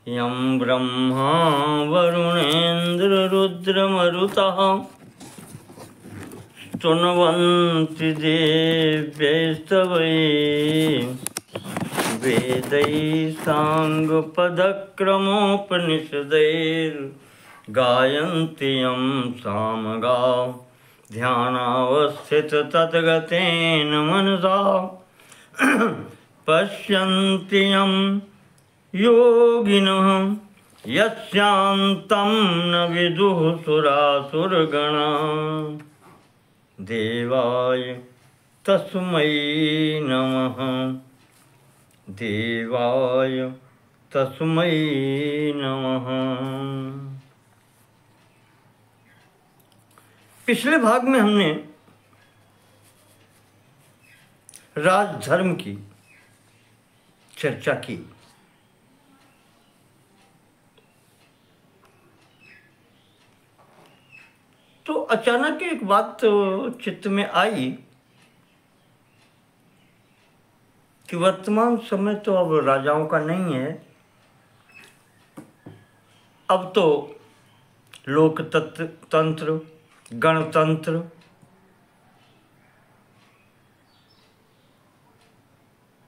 यं ब्रह्मा वरुणेन्द्ररुद्रमरुतः स्तुवन्ति देव्यैस्तवै वेदैः साङ्गपदक्रमोपनिषदैर्गायन्ति यं सामगां ध्यानावस्थिततद्गतेन मनसा पश्यन्ति यं योगिनः यस्यान्तं न विदुः सुरासुरगणाः। देवाय तस्मै नमः, देवाय तस्मै नमः। पिछले भाग में हमने राजधर्म की चर्चा की। तो अचानक एक बात चित्त में आई कि वर्तमान समय तो अब राजाओं का नहीं है, अब तो लोकतंत्र, गणतंत्र,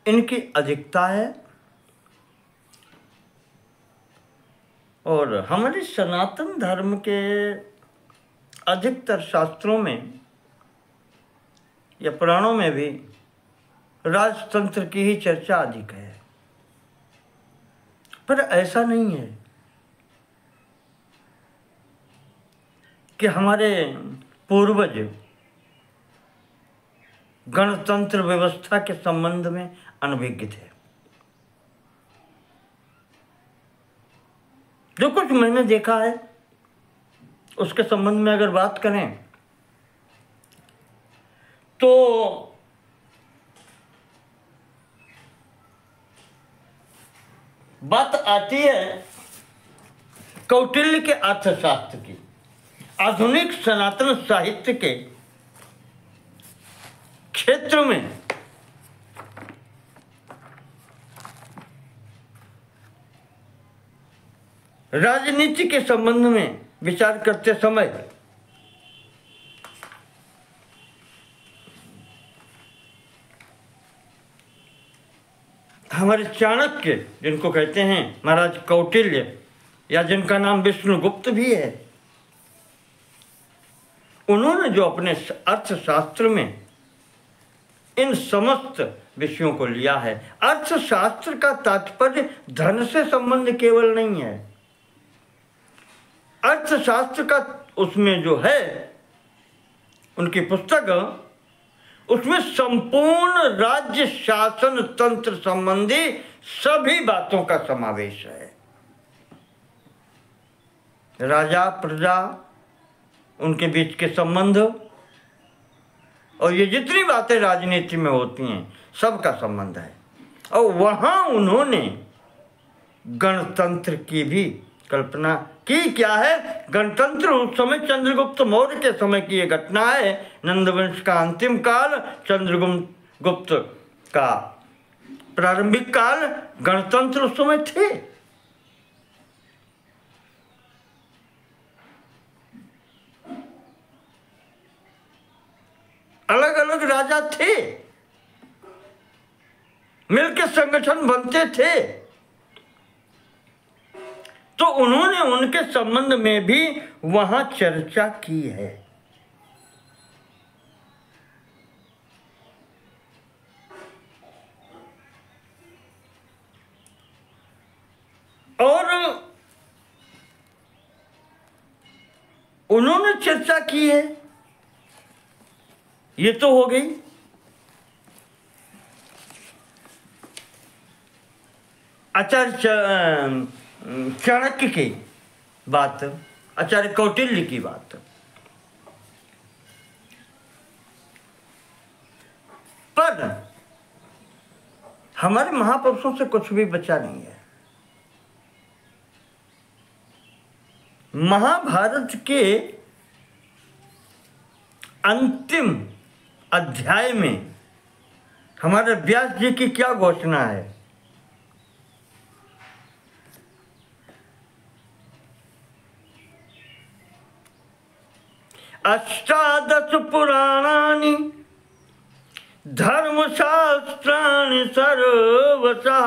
इनकी अधिकता है। और हमारे सनातन धर्म के अधिकतर शास्त्रों में या पुराणों में भी राजतंत्र की ही चर्चा अधिक है। पर ऐसा नहीं है कि हमारे पूर्वज गणतंत्र व्यवस्था के संबंध में अनभिज्ञ थे। जो कुछ मैंने देखा है उसके संबंध में अगर बात करें तो बात आती है कौटिल्य के अर्थशास्त्र की, आधुनिक सनातन साहित्य के क्षेत्र में राजनीति के संबंध में विचार करते समय हमारे चाणक्य, जिनको कहते हैं महाराज कौटिल्य, या जिनका नाम विष्णुगुप्त भी है, उन्होंने जो अपने अर्थशास्त्र में इन समस्त विषयों को लिया है। अर्थशास्त्र का तात्पर्य धन से संबंध केवल नहीं है। अर्थशास्त्र का उसमें जो है उनकी पुस्तक, उसमें संपूर्ण राज्य शासन तंत्र संबंधी सभी बातों का समावेश है। राजा प्रजा, उनके बीच के संबंध, और ये जितनी बातें राजनीति में होती हैं सबका संबंध है। और वहाँ उन्होंने गणतंत्र की भी कल्पना की। क्या है गणतंत्र? उस समय चंद्रगुप्त मौर्य के समय की ये घटना है। नंदवंश का अंतिम काल, चंद्रगुप्त का प्रारंभिक काल, गणतंत्र उस समय थे। अलग अलग राजा थे, मिलकर संगठन बनते थे। तो उन्होंने उनके संबंध में भी वहां चर्चा की है। और उन्होंने चर्चा की है, ये तो हो गई। आचार्य चाणक्य की बात, आचार्य कौटिल्य की बात। पर हमारे महापुरुषों से कुछ भी बचा नहीं है। महाभारत के अंतिम अध्याय में हमारे व्यास जी की क्या घोषणा है? अष्टादश पुराणानि धर्मशास्त्राणि सर्वशः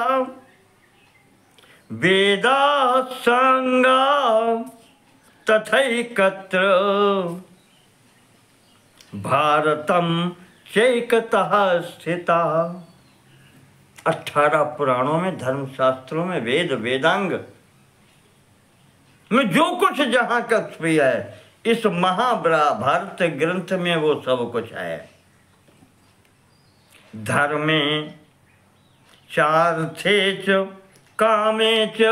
वेदाः सांगाः तथैकत्र भारतम चैकतः स्थिता। 18 पुराणों में, धर्मशास्त्रों में, वेद वेदांग में जो कुछ जहाँ तक भी है, इस महाभारत ग्रंथ में वो सब कुछ है। धर्मे चार्थे च कामे च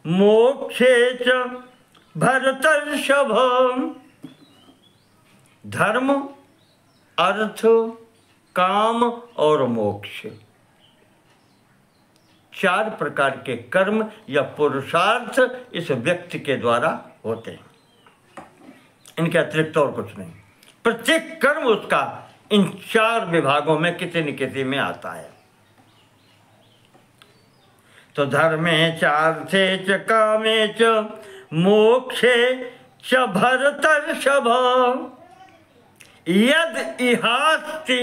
मोक्षे च भरतर्षभ। धर्म, अर्थ, काम और मोक्ष, 4 प्रकार के कर्म या पुरुषार्थ इस व्यक्ति के द्वारा होते हैं, इनके अतिरिक्त और कुछ नहीं। प्रत्येक कर्म उसका इन 4 विभागों में किसी न किसी में आता है। तो धर्मे चार्थे च कामे च मोक्षे च भरतर्षभ यद इहास्ति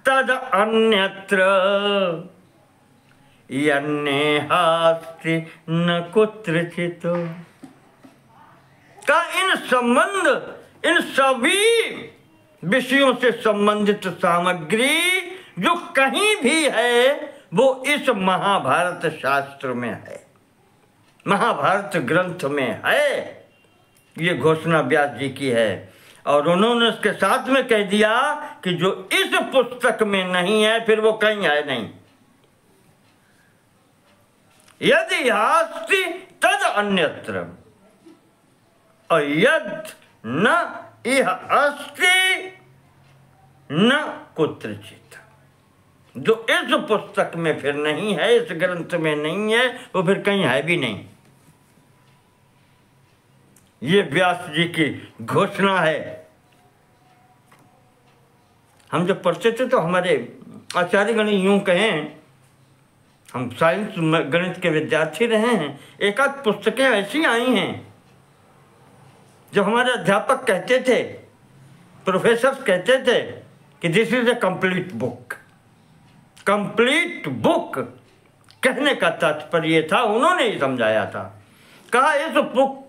तद अन्यत्र यन्नेहास्ति न कुत्रचित्। का इन सभी विषयों से संबंधित सामग्री जो कहीं भी है वो इस महाभारत शास्त्र में है, महाभारत ग्रंथ में है। ये घोषणा व्यास जी की है और उन्होंने उसके साथ में कह दिया कि जो इस पुस्तक में नहीं है फिर वो कहीं है नहीं। यदि अस्ति तद अन्यत्र और यद न इह अस्ति न कुत्रचित्। जो इस पुस्तक में फिर नहीं है, इस ग्रंथ में नहीं है, वो फिर कहीं है भी नहीं। ये व्यास जी की घोषणा है। हम जब पढ़ते थे तो हमारे आचार्य गण यूं कहें, हम साइंस गणित के विद्यार्थी रहे हैं, एक आध पुस्तकें ऐसी आई हैं जो हमारे अध्यापक कहते थे, प्रोफेसर कहते थे कि this is a complete book. Complete book कहने का तात्पर्य था, उन्होंने ही समझाया था, कहा इस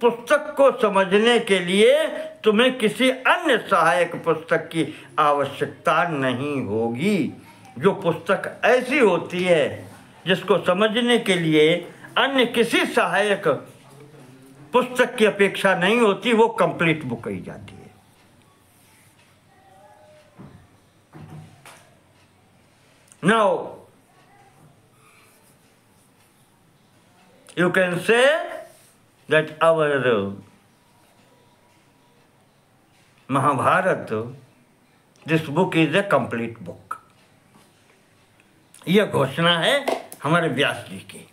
पुस्तक को समझने के लिए तुम्हें किसी अन्य सहायक पुस्तक की आवश्यकता नहीं होगी। जो पुस्तक ऐसी होती है जिसको समझने के लिए अन्य किसी सहायक पुस्तक की अपेक्षा नहीं होती, वो कंप्लीट बुक कही जाती है। Now, you can say that our Mahabharata, this book is a complete book. यह घोषणा है हमारे व्यास जी की।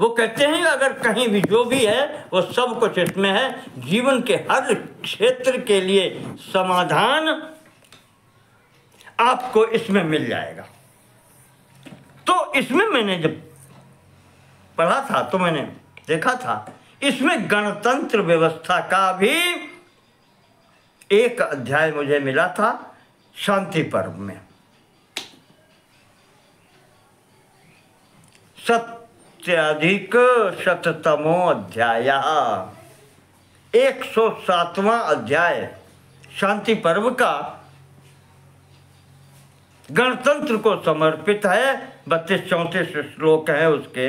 वो कहते हैं अगर कहीं भी जो भी है वो सब कुछ इसमें है। जीवन के हर क्षेत्र के लिए समाधान आपको इसमें मिल जाएगा। तो इसमें मैंने जब पढ़ा था तो मैंने देखा था इसमें गणतंत्र व्यवस्था का भी एक अध्याय मुझे मिला था, शांति पर्व में। सत्याधिक शततमो अध्याय, 107वां अध्याय शांति पर्व का गणतंत्र को समर्पित है। 32-34 श्लोक है उसके।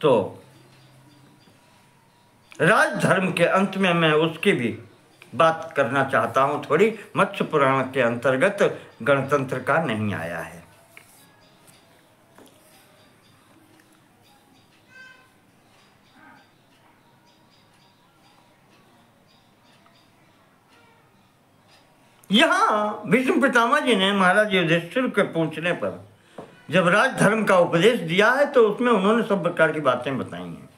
तो राजधर्म के अंत में मैं उसकी भी बात करना चाहता हूं थोड़ी। मत्स्य पुराण के अंतर्गत गणतंत्र का नहीं आया है। यहाँ भीष्म पितामह जी ने महाराज युधिष्ठिर के पूछने पर जब राजधर्म का उपदेश दिया है तो उसमें उन्होंने सब प्रकार की बातें बताई हैं।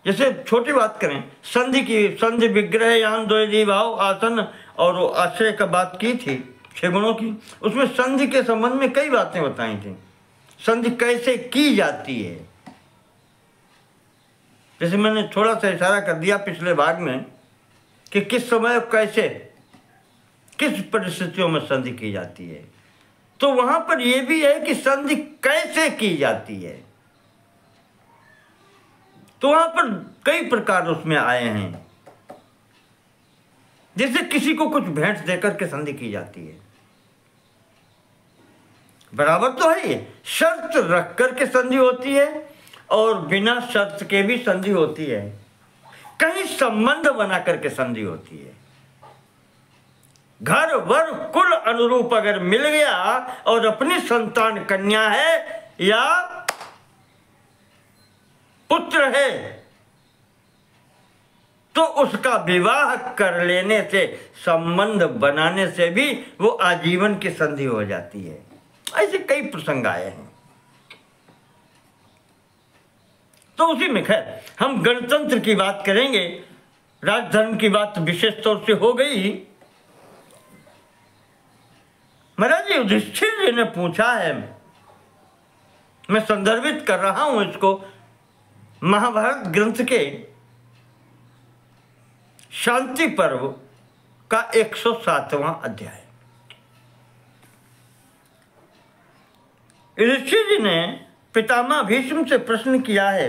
जैसे छोटी बात करें, संधि की, संधि विग्रह यान द्वैधी भाव आसन और आश्रय का बात की थी, 6 गुणों की। उसमें संधि के संबंध में कई बातें बताई थी। संधि कैसे की जाती है, जैसे मैंने थोड़ा सा इशारा कर दिया पिछले भाग में कि किस समय कैसे किस परिस्थितियों में संधि की जाती है, तो वहां पर यह भी है कि संधि कैसे की जाती है। तो वहां पर कई प्रकार उसमें आए हैं। जैसे किसी को कुछ भेंट देकर के संधि की जाती है, बराबर तो है, ये शर्त रख करके संधि होती है और बिना शर्त के भी संधि होती है। कहीं संबंध बना करके संधि होती है। घर वर कुल अनुरूप अगर मिल गया और अपनी संतान कन्या है या पुत्र है तो उसका विवाह कर लेने से, संबंध बनाने से भी वो आजीवन की संधि हो जाती है। ऐसे कई प्रसंग आए हैं। तो उसी में खैर हम गणतंत्र की बात करेंगे। राजधर्म की बात विशेष तौर से हो गई। महाराज युधिष्ठिर जी ने पूछा है, मैं संदर्भित कर रहा हूं इसको महाभारत ग्रंथ के शांति पर्व का 107वां अध्याय। युधिष्ठिर जी ने पितामह भीष्म से प्रश्न किया है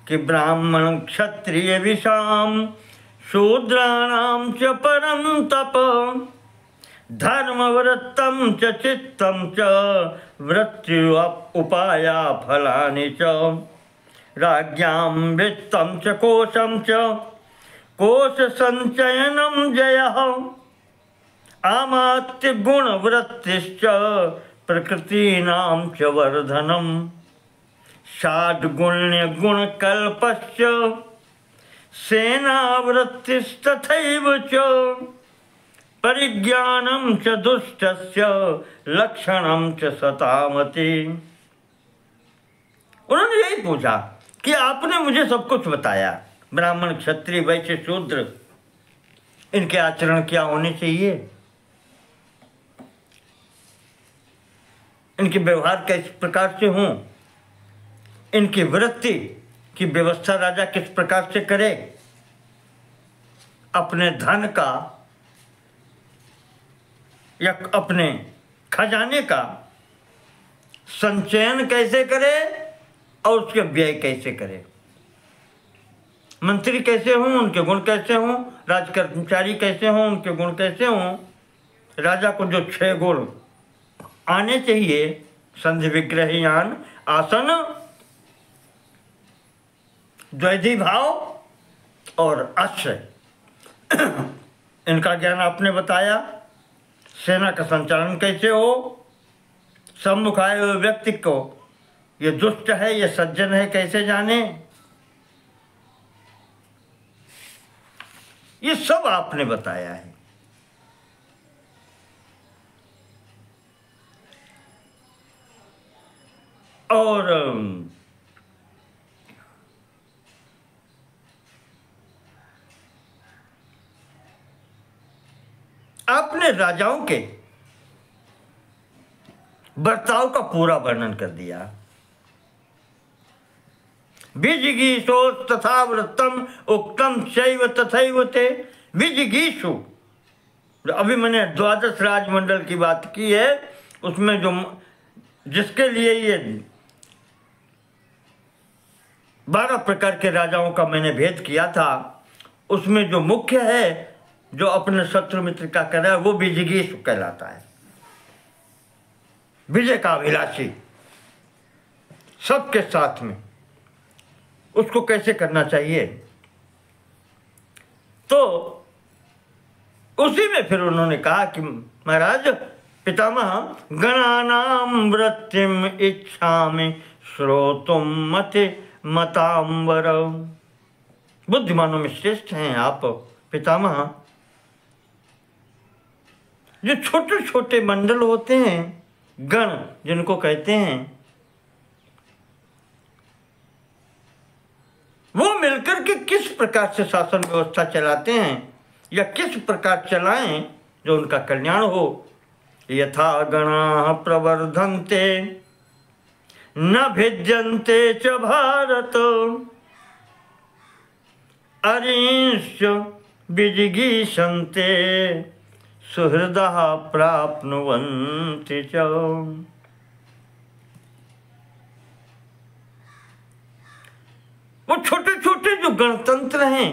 कि ब्राह्मण क्षत्रिय विषाम शूद्राणाम च परम तप धर्मव्रतम च चित्तम च वृत्ति उपाया फलानि च राज्ञां वित्तं च कोशं च कोश संचयनम जयः आमात्य गुण वृत्तिश्च प्रकृतीनां च वर्धनम षाड्गुण्य गुण कल्पश्च सेनावृत्तिस्तथैव च परिज्ञानम च दुष्टस्य लक्षणम च सतामति। उन्होंने यही पूछा कि आपने मुझे सब कुछ बताया, ब्राह्मण क्षत्रिय वैश्य शूद्र इनके आचरण क्या होने चाहिए, इनके व्यवहार किस प्रकार से हों, इनकी वृत्ति की व्यवस्था राजा किस प्रकार से करे, अपने धन का या अपने खजाने का संचयन कैसे करे और उसके व्यय कैसे करे, मंत्री कैसे हों उनके गुण कैसे हों, राजकर्मचारी कैसे हों उनके गुण कैसे हों। राजा को जो 6 गुण आने चाहिए, संधि विग्रहयान आसन द्वैधी भाव और आश्रय, इनका ज्ञान आपने बताया। सेना का संचालन कैसे हो, सम्मुख आए हुए व्यक्ति को ये दुष्ट है ये सज्जन है कैसे जाने, ये सब आपने बताया है। और आपने राजाओं के बर्ताव का पूरा वर्णन कर दिया। विजिगीषो तथा वृत्तम उक्तम शैव तथैव ते। विजिगीषु, अभी मैंने 12 राजमंडल की बात की है, उसमें जो जिसके लिए ये 12 प्रकार के राजाओं का मैंने भेद किया था, उसमें जो मुख्य है जो अपने शत्रु मित्र का करे वो विजिगीषु कहलाता है, विजय का अभिलाषी, सबके साथ में उसको कैसे करना चाहिए। तो उसी में फिर उन्होंने कहा कि महाराज पितामह गणानाम वृत्तिम इच्छामि श्रोतुम मति मतांबर। बुद्धिमानों में श्रेष्ठ हैं आप पितामह। जो छोटे छोटे मंडल होते हैं, गण जिनको कहते हैं, वो मिलकर के किस प्रकार से शासन व्यवस्था चलाते हैं या किस प्रकार चलाएं जो उनका कल्याण हो। यथा गणाः प्रवर्धन्ते न भिद्यन्ते च भारत। अरिंश्च विजिगीषन्ते सुहृदः प्राप्नुवन्ति च। वो छोटे छोटे जो गणतंत्र हैं,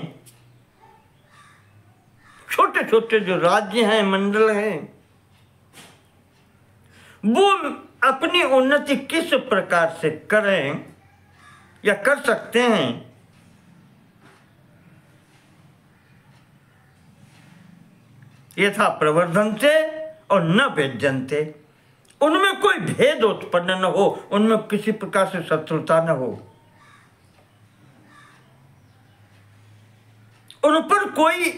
छोटे छोटे जो राज्य हैं, मंडल हैं, वो अपनी उन्नति किस प्रकार से करें या कर सकते हैं, यथा प्रवर्धन्ते और न भेद्यन्ते, उनमें कोई भेद उत्पन्न न हो, उनमें किसी प्रकार से शत्रुता न हो, उन पर कोई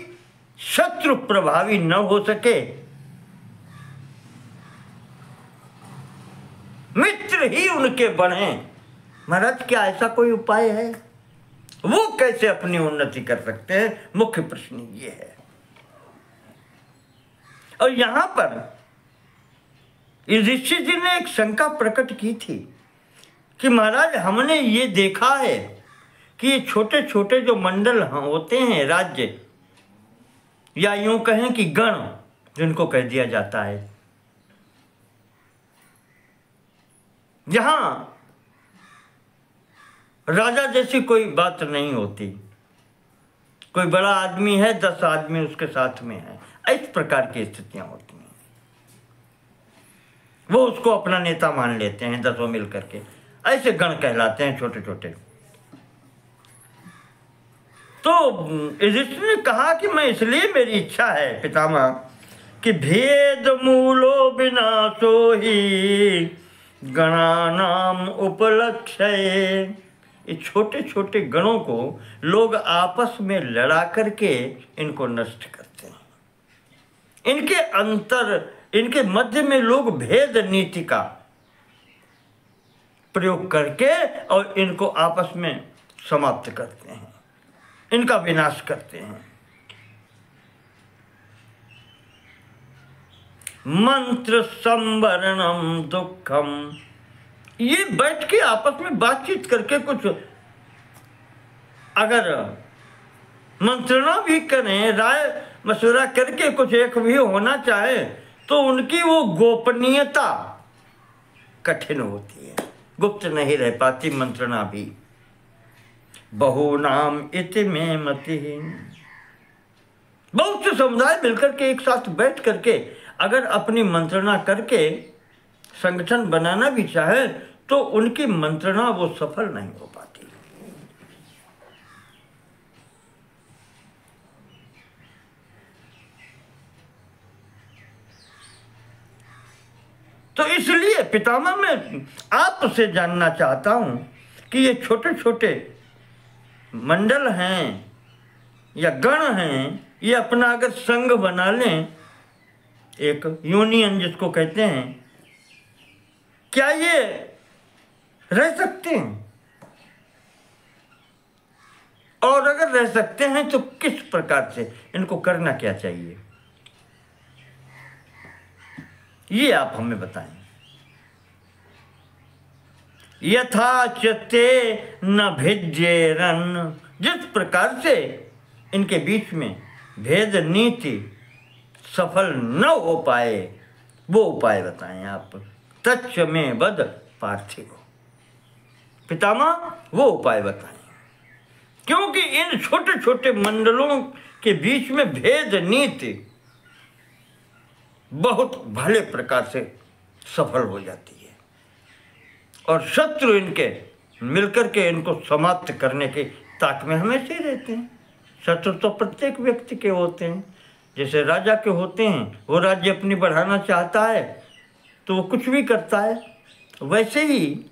शत्रु प्रभावी न हो सके, मित्र ही उनके बने। महाराज क्या ऐसा कोई उपाय है? वो कैसे अपनी उन्नति कर सकते हैं? मुख्य प्रश्न ये है। और यहां पर युधिष्ठिर जी ने एक शंका प्रकट की थी कि महाराज हमने ये देखा है कि ये छोटे छोटे जो मंडल होते हैं, राज्य या यूं कहें कि गण जिनको कह दिया जाता है, जहां राजा जैसी कोई बात नहीं होती, कोई बड़ा आदमी है, 10 आदमी उसके साथ में है, इस प्रकार की स्थितियां होती हैं। वो उसको अपना नेता मान लेते हैं, 10 मिल करके, ऐसे गण कहलाते हैं छोटे छोटे। तो युधिष्ठिर ने कहा कि मैं इसलिए, मेरी इच्छा है पितामह कि भेद मूलो विनाशो ही गणानाम उपलक्ष्य, ये छोटे छोटे गणों को लोग आपस में लड़ा करके इनको नष्ट करते हैं। इनके मध्य में लोग भेद नीति का प्रयोग करके और इनको आपस में समाप्त करते हैं, इनका विनाश करते हैं। मंत्र संवरणम दुखम, ये बैठ के आपस में बातचीत करके कुछ अगर मंत्रणा भी करें, राय मशवरा करके कुछ एक भी होना चाहे, तो उनकी वो गोपनीयता कठिन होती है, गुप्त नहीं रह पाती मंत्रणा भी। बहुनाम इति में मति, बहुत से समुदाय मिलकर के एक साथ बैठ करके अगर अपनी मंत्रणा करके संगठन बनाना भी चाहे, तो उनकी मंत्रणा वो सफल नहीं हो पाती। तो इसलिए पितामह मैं आपसे जानना चाहता हूं कि ये छोटे छोटे मंडल हैं या गण हैं, ये अपना अगर संघ बना लें, एक यूनियन जिसको कहते हैं, क्या ये रह सकते हैं? और अगर रह सकते हैं तो किस प्रकार से, इनको करना क्या चाहिए, ये आप हमें बताएं। यथा चते न भिद्येरन, जिस प्रकार से इनके बीच में भेद नीति सफल न हो पाए, वो उपाय बताएं आप। तच्च में वद पार्थिव, पितामह वो उपाय बताएं, क्योंकि इन छोटे छोटे मंडलों के बीच में भेद नीति बहुत भले प्रकार से सफल हो जाती है, और शत्रु इनके मिलकर के इनको समाप्त करने के ताक में हमेशा ही रहते हैं। शत्रु तो प्रत्येक व्यक्ति के होते हैं, जैसे राजा के होते हैं, वो राज्य अपनी बढ़ाना चाहता है तो वो कुछ भी करता है, वैसे ही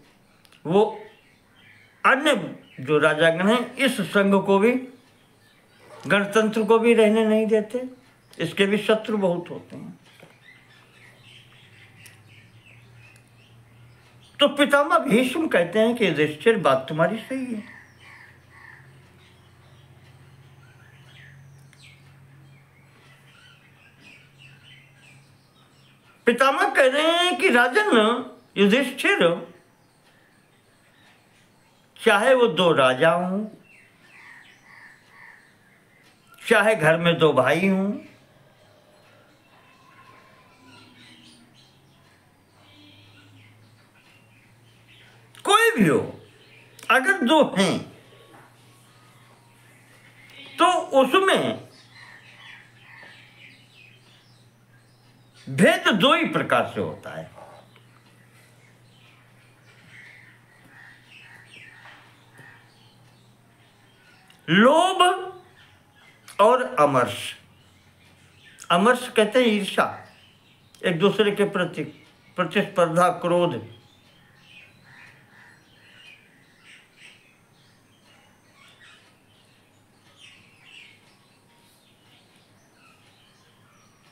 वो अन्य जो राजागण हैं इस संघ को भी, गणतंत्र को भी रहने नहीं देते, इसके भी शत्रु बहुत होते हैं। तो पितामह भीष्म कहते हैं कि युधिष्ठिर बात तुम्हारी सही है, पितामह कह रहे हैं कि राजन युधिष्ठिर, चाहे वो 2 राजा हों चाहे घर में दो भाई हों, कोई भी हो, अगर दो हैं तो उसमें भेद दो ही प्रकार से होता है। लोभ और अमर्ष। अमर्ष कहते हैं ईर्ष्या, एक दूसरे के प्रति प्रतिस्पर्धा, क्रोध।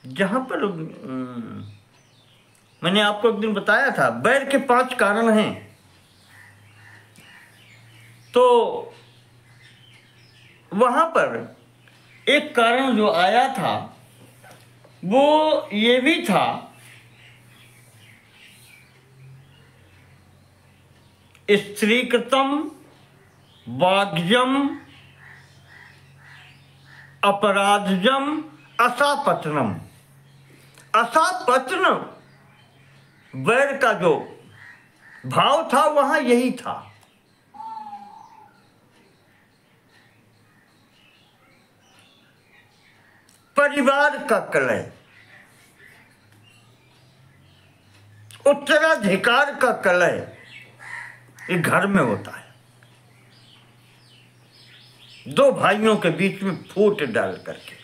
जहां पर मैंने आपको एक दिन बताया था बैर के 5 कारण हैं, तो वहां पर एक कारण जो आया था वो ये भी था, स्त्रीकृतम वाग्यम अपराधजम असापत्नम। असापत्न वैर का जो भाव था वहां यही था। परिवार का कलह, उत्तराधिकार का कलह, ये घर में होता है। दो भाइयों के बीच में फूट डाल करके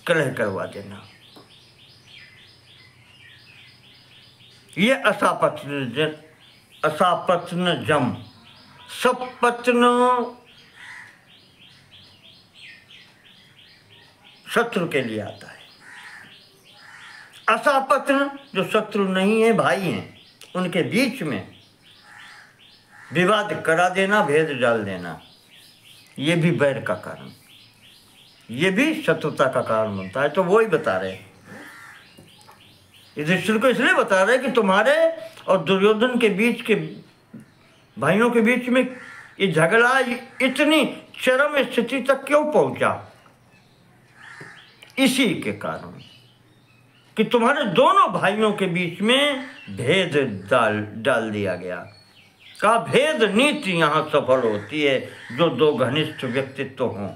कलह करवा देना, ये असापत्न जम। सपत्न शत्रु के लिए आता है। असापत्न जो शत्रु नहीं है, भाई हैं, उनके बीच में विवाद करा देना, भेद डाल देना, ये भी बैर का कारण, ये भी शत्रुता का कारण बनता है। तो वो ही बता रहे, युधिष्ठिर को इसलिए बता रहे कि तुम्हारे और दुर्योधन के बीच के भाइयों के बीच में ये झगड़ा इतनी चरम स्थिति तक क्यों पहुंचा, इसी के कारण कि तुम्हारे दोनों भाइयों के बीच में भेद डाल दिया गया। का भेद नीति यहाँ सफल होती है जो दो घनिष्ठ व्यक्तित्व हों,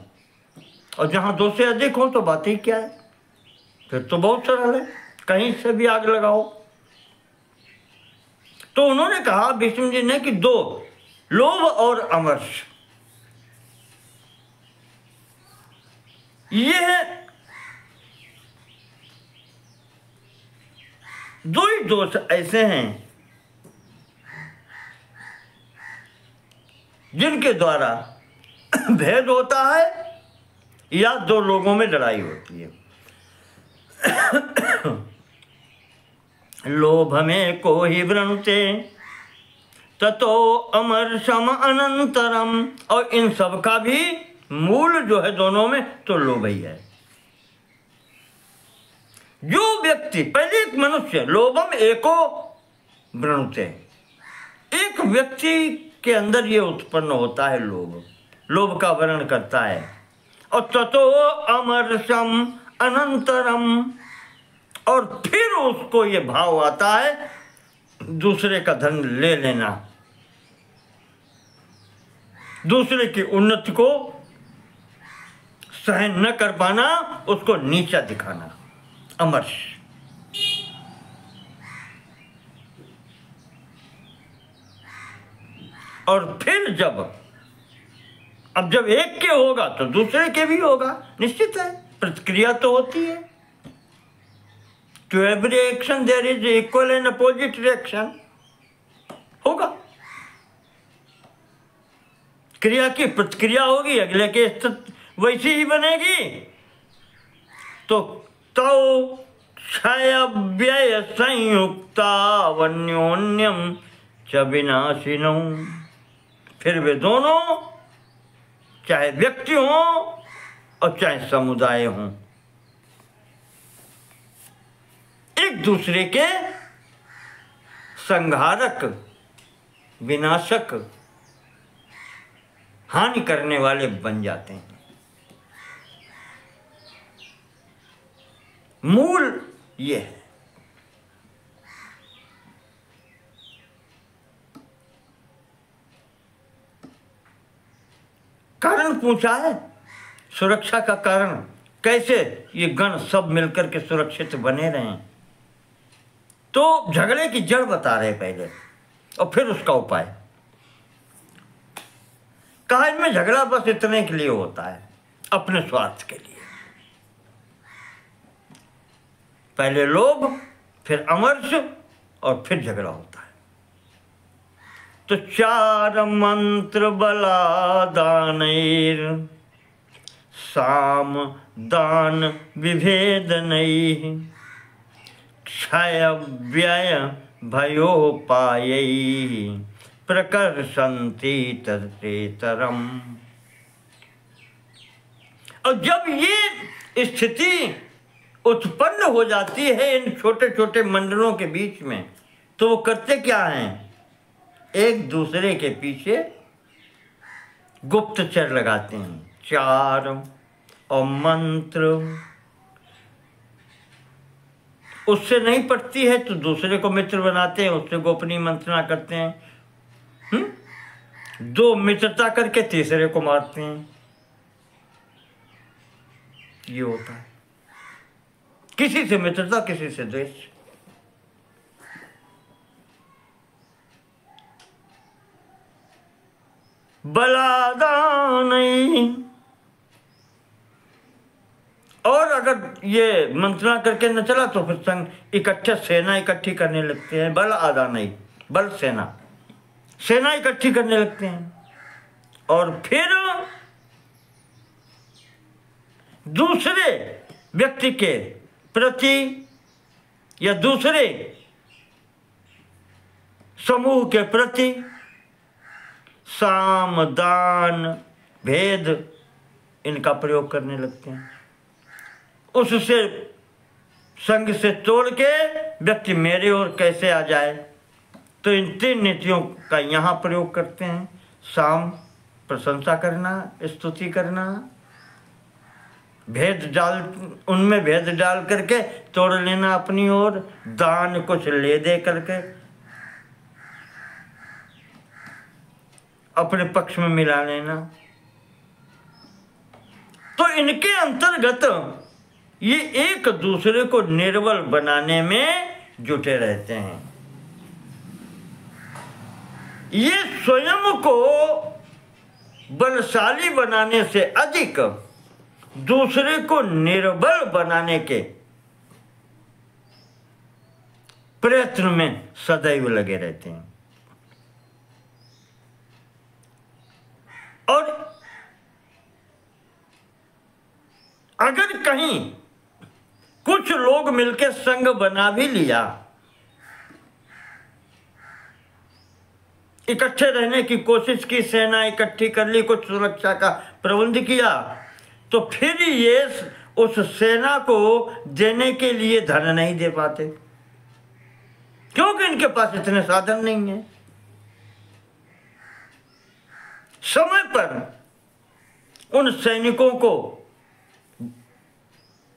और जहाँ दो से अधिक हो तो बात ही क्या है, फिर तो बहुत सरल है, कहीं से भी आग लगाओ। तो उन्होंने कहा भीष्म जी ने कि दो, लोभ और अमर्ष, ये दो ही दोष ऐसे हैं जिनके द्वारा भेद होता है या दो लोगों में लड़ाई होती है। लोभ में को ही वृणुते ततो अमर्षम अनंतरम। और इन सब का भी मूल जो है दोनों में तो लोभ ही है। जो व्यक्ति, पहले एक मनुष्य, लोभम एको वृणुते, एक व्यक्ति के अंदर ये उत्पन्न होता है लोभ, लोभ का वर्णन करता है। और ततो अमर्षम अनंतरम, और फिर उसको ये भाव आता है दूसरे का धन ले लेना, दूसरे की उन्नति को सहन न कर पाना, उसको नीचा दिखाना, अमर्ष। और फिर जब एक के होगा तो दूसरे के भी होगा, निश्चित है, प्रतिक्रिया तो होती है। To every action there is equal and opposite reaction, होगा। क्रिया की प्रतिक्रिया होगी, अगले के वैसी ही बनेगी। तो क्षय व्यय संयुक्ता वन्योन्यम च विनाशिनो। फिर वे दोनों, चाहे व्यक्ति हों और चाहे समुदाय हों, एक दूसरे के संहारक, विनाशक, हानि करने वाले बन जाते हैं। मूल ये है। कारण पूछा है, सुरक्षा का कारण, कैसे ये गण सब मिलकर के सुरक्षित बने रहें। तो झगड़े की जड़ बता रहे पहले और फिर उसका उपाय। कहा इनमें झगड़ा बस इतने के लिए होता है, अपने स्वार्थ के लिए। पहले लोभ, फिर अमर्ष और फिर झगड़ा होता है। तो 4 मंत्र बलादानैर साम दान विभेदनैः क्षय व्यय भयोपायैः प्रकर्षन्ति तदेतरम्। और जब ये स्थिति उत्पन्न हो जाती है इन छोटे छोटे मंडलों के बीच में, तो वो करते क्या हैं? एक दूसरे के पीछे गुप्तचर लगाते हैं। 4 और मंत्र उससे नहीं पटती है तो दूसरे को मित्र बनाते हैं, उससे गोपनीय मंत्रणा करते हैं। 2 मित्रता करके तीसरे को मारते हैं। ये होता है, किसी से मित्रता, किसी से द्वेष। बलादान। और अगर ये मंत्रणा करके न चला तो फिर संग इकट्ठे सेना इकट्ठी करने लगते हैं। बल आदान नहीं, बल सेना, सेना इकट्ठी करने लगते हैं। और फिर दूसरे व्यक्ति के प्रति या दूसरे समूह के प्रति साम दान भेद इनका प्रयोग करने लगते हैं। उससे संग से तोड़ के व्यक्ति मेरे ओर कैसे आ जाए, तो इन 3 नीतियों का यहाँ प्रयोग करते हैं। साम प्रशंसा करना, स्तुति करना, भेद डाल, उनमें भेद डाल करके तोड़ लेना अपनी ओर, दान कुछ ले दे करके अपने पक्ष में मिला लेना। तो इनके अंतर्गत ये एक दूसरे को निर्बल बनाने में जुटे रहते हैं। ये स्वयं को बलशाली बनाने से अधिक दूसरे को निर्बल बनाने के प्रयत्न में सदैव लगे रहते हैं। और अगर कहीं कुछ लोग मिलकर संघ बना भी लिया, इकट्ठे रहने की कोशिश की, सेना इकट्ठी कर ली, कुछ सुरक्षा का प्रबंध किया, तो फिर ये उस सेना को देने के लिए धन नहीं दे पाते, क्योंकि इनके पास इतने साधन नहीं है। समय पर उन सैनिकों को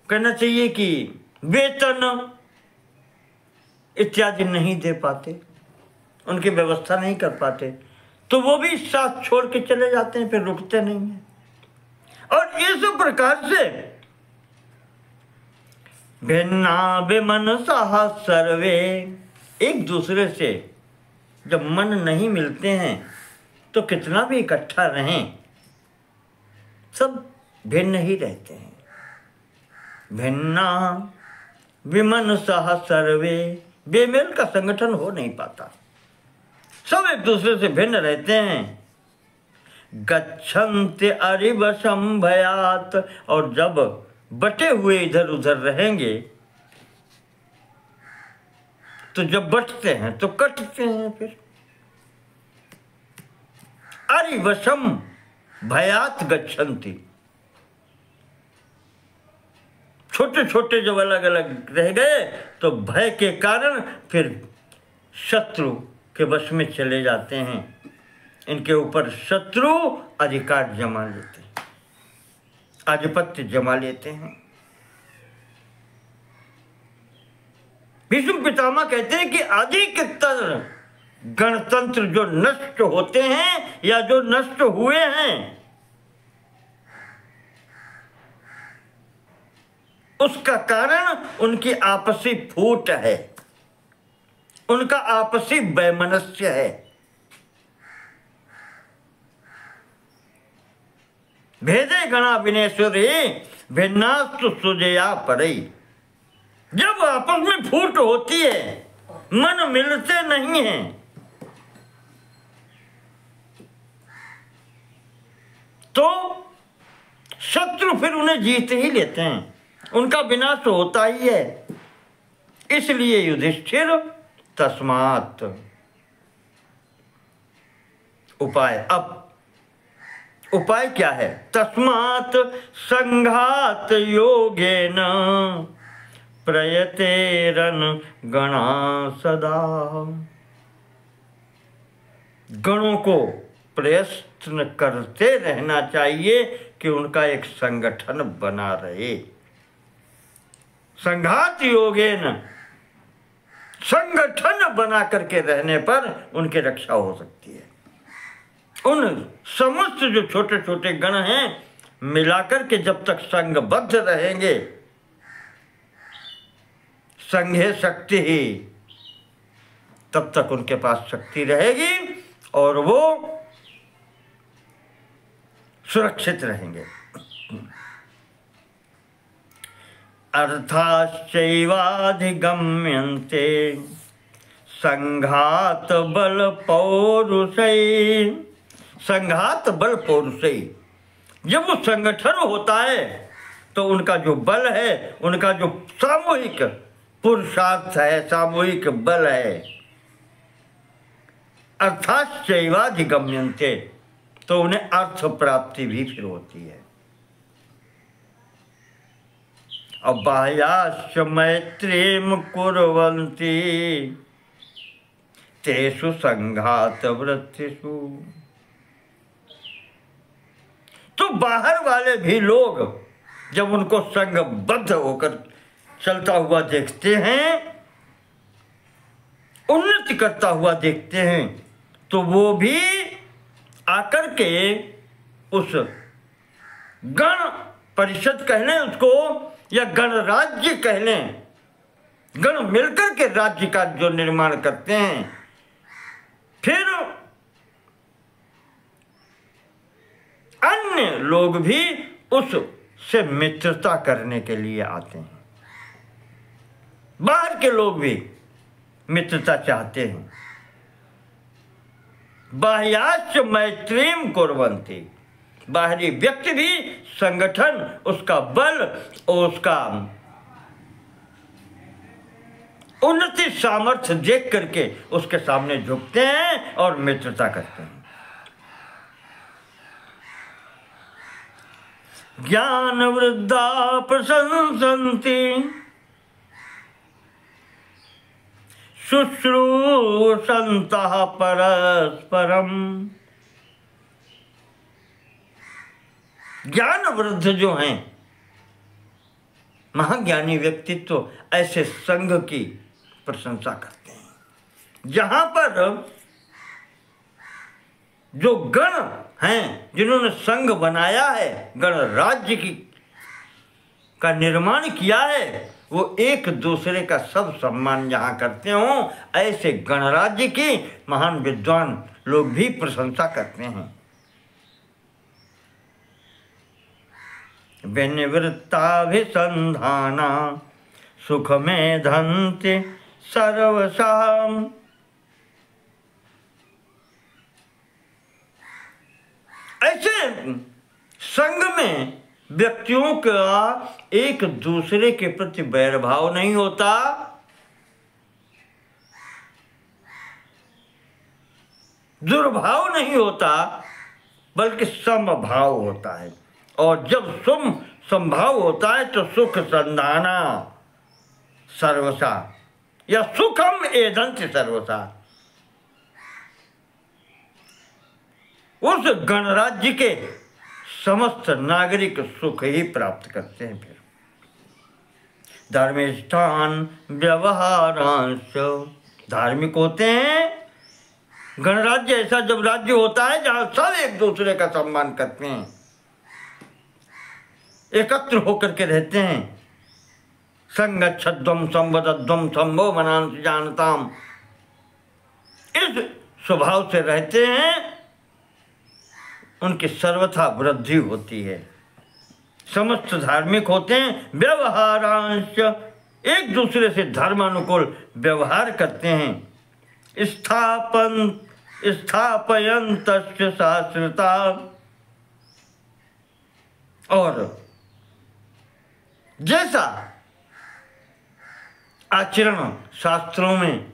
कहना चाहिए कि वेतन इत्यादि नहीं दे पाते, उनकी व्यवस्था नहीं कर पाते, तो वो भी साथ छोड़ के चले जाते हैं, फिर रुकते नहीं हैं। और इस प्रकार से भिन्ना विमनसा सर्वे, एक दूसरे से जब मन नहीं मिलते हैं तो कितना भी इकट्ठा रहें, सब भिन्न ही रहते हैं। भिन्ना विमनसा सर्वे, बेमेल का संगठन हो नहीं पाता, सब एक दूसरे से भिन्न रहते हैं। गच्छन्ति अरिवशं भयात्, और जब बटे हुए इधर उधर रहेंगे तो जब बटते हैं तो कटते हैं। फिर अरिवशं भयात् गच्छन्ति, छोटे छोटे जब अलग अलग रह गए तो भय के कारण फिर शत्रु के वश में चले जाते हैं। इनके ऊपर शत्रु अधिकार जमा लेते हैं, आधिपत्य जमा लेते हैं। भीष्म पितामह कहते हैं कि अधिकतर गणतंत्र जो नष्ट होते हैं या जो नष्ट हुए हैं, उसका कारण उनकी आपसी फूट है, उनका आपसी वैमनस्य है। भेदे गणा विनेश्वरी भिन्नास्तु सुजया परई। जब आपस में फूट होती है, मन मिलते नहीं हैं, तो शत्रु फिर उन्हें जीत ही लेते हैं, उनका विनाश होता ही है। इसलिए युधिष्ठिर तस्मात् उपाय, अब उपाय क्या है? तस्मात् संघात योगेन प्रयतेरन गणा सदा। गणों को प्रयत्न करते रहना चाहिए कि उनका एक संगठन बना रहे। संघात योगेन, संगठन बना करके रहने पर उनकी रक्षा हो सकती है। उन समस्त जो छोटे छोटे गण हैं, मिलाकर के जब तक संघबद्ध रहेंगे, संघे शक्ति ही, तब तक उनके पास शक्ति रहेगी और वो सुरक्षित रहेंगे। अर्थाश्चैवाधिगम्यन्ते संघात बल पौरुषै। संघात बल पौरुषै, जब वो संगठन होता है तो उनका जो बल है, उनका जो सामूहिक पुरुषार्थ है, सामूहिक बल है। अर्थाश्चैवाधिगम्यन्ते, तो उन्हें अर्थ प्राप्ति भी फिर होती है। अब बाह्याश्च मैत्रीम कुर्वन्ति तेषु संघात वृत्तिषु। तो बाहर वाले भी लोग जब उनको संघबद्ध होकर चलता हुआ देखते हैं, उन्नति करता हुआ देखते हैं, तो वो भी आकर के उस गण परिषद कह लें उसको, या गणराज्य कह लें, गण मिलकर के राज्य का जो निर्माण करते हैं, फिर अन्य लोग भी उससे मित्रता करने के लिए आते हैं। बाहर के लोग भी मित्रता चाहते हैं। बाह्याश्च मैत्रीम कुर्वन्ति, बाहरी व्यक्ति भी संगठन, उसका बल और उसका उन्नति सामर्थ्य देख करके उसके सामने झुकते हैं और मित्रता करते हैं। ज्ञान वृद्धा प्रशंसन्ति शुश्रूषन्तः परस्परम। ज्ञान वृद्ध जो हैं, महाज्ञानी व्यक्तित्व, ऐसे संघ की प्रशंसा करते हैं। जहां पर जो गण हैं, जिन्होंने संघ बनाया है, गण राज्य का निर्माण किया है, वो एक दूसरे का सब सम्मान जहाँ करते हों, ऐसे गणराज्य की महान विद्वान लोग भी प्रशंसा करते हैं। विनिवृत्ताभिसंधाना सुख में धन्ति सर्वसाम। ऐसे संघ में व्यक्तियों का एक दूसरे के प्रति वैरभाव नहीं होता, दुर्भाव नहीं होता, बल्कि समभाव होता है। और जब समभाव होता है तो सुख संधाना सर्वसा, या सुखम एदंति सर्वसा। उस गणराज्य के समस्त नागरिक सुख ही प्राप्त करते हैं। फिर धर्मिष्ठान व्यवहारांश। धार्मिक होते हैं। गणराज्य ऐसा जब राज्य होता है जहां सब एक दूसरे का सम्मान करते हैं, एकत्र होकर के रहते हैं। संगच्छध्वम संवदध्वम संभो मनांस जानताम, इस स्वभाव से रहते हैं, उनकी सर्वथा वृद्धि होती है। समस्त धार्मिक होते हैं। व्यवहारांश, एक दूसरे से धर्मानुकूल व्यवहार करते हैं। स्थापयंत शास्त्रता, और जैसा आचरण शास्त्रों में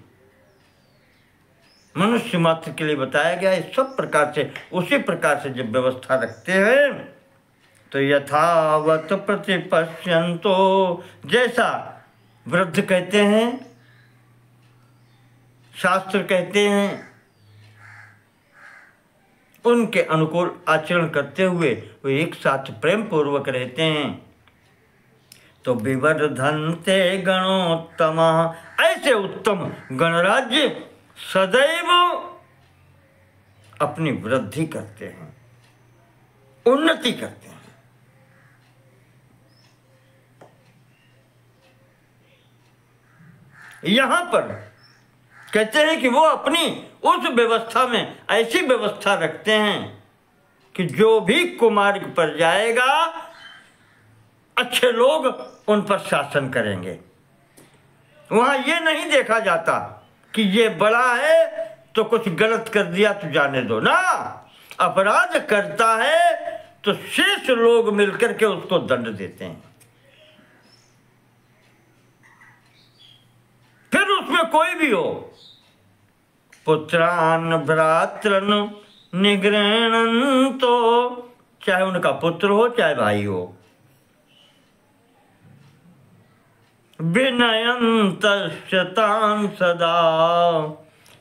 मनुष्य मात्र के लिए बताया गया है, सब प्रकार से उसी प्रकार से जब व्यवस्था रखते हैं तो यथावत प्रतिपश्यन्तो, जैसा वृद्ध कहते हैं, शास्त्र कहते हैं, उनके अनुकूल आचरण करते हुए वो एक साथ प्रेम पूर्वक रहते हैं। तो विवर्धन्ते गणोत्तमा, ऐसे उत्तम गणराज्य सदैव अपनी वृद्धि करते हैं, उन्नति करते हैं। यहां पर कहते हैं कि वो अपनी उस व्यवस्था में ऐसी व्यवस्था रखते हैं कि जो भी कुमार्ग पर जाएगा अच्छे लोग उन पर शासन करेंगे। वहां ये नहीं देखा जाता कि ये बड़ा है तो कुछ गलत कर दिया तो जाने दो ना, अपराध करता है तो शेष लोग मिलकर के उसको दंड देते हैं। फिर उसमें कोई भी हो, पुत्रान भ्रातृन निगृहणं, तो चाहे उनका पुत्र हो चाहे भाई हो, विनयंतश्चतान सदा,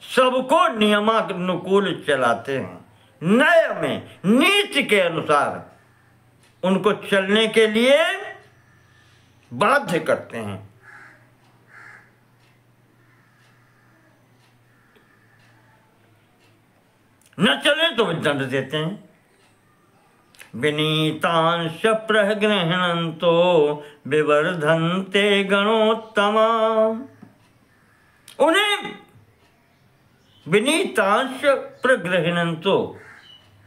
सबको नियमानुकूल चलाते हैं। नय में नीति के अनुसार उनको चलने के लिए बाध्य करते हैं। न चले तो दंड देते हैं। विनीतांश प्रगृह्णन्तो विवर्धन्ते गणोत्तमा, उन्हें विनीतांश प्रगृह्णन्तो,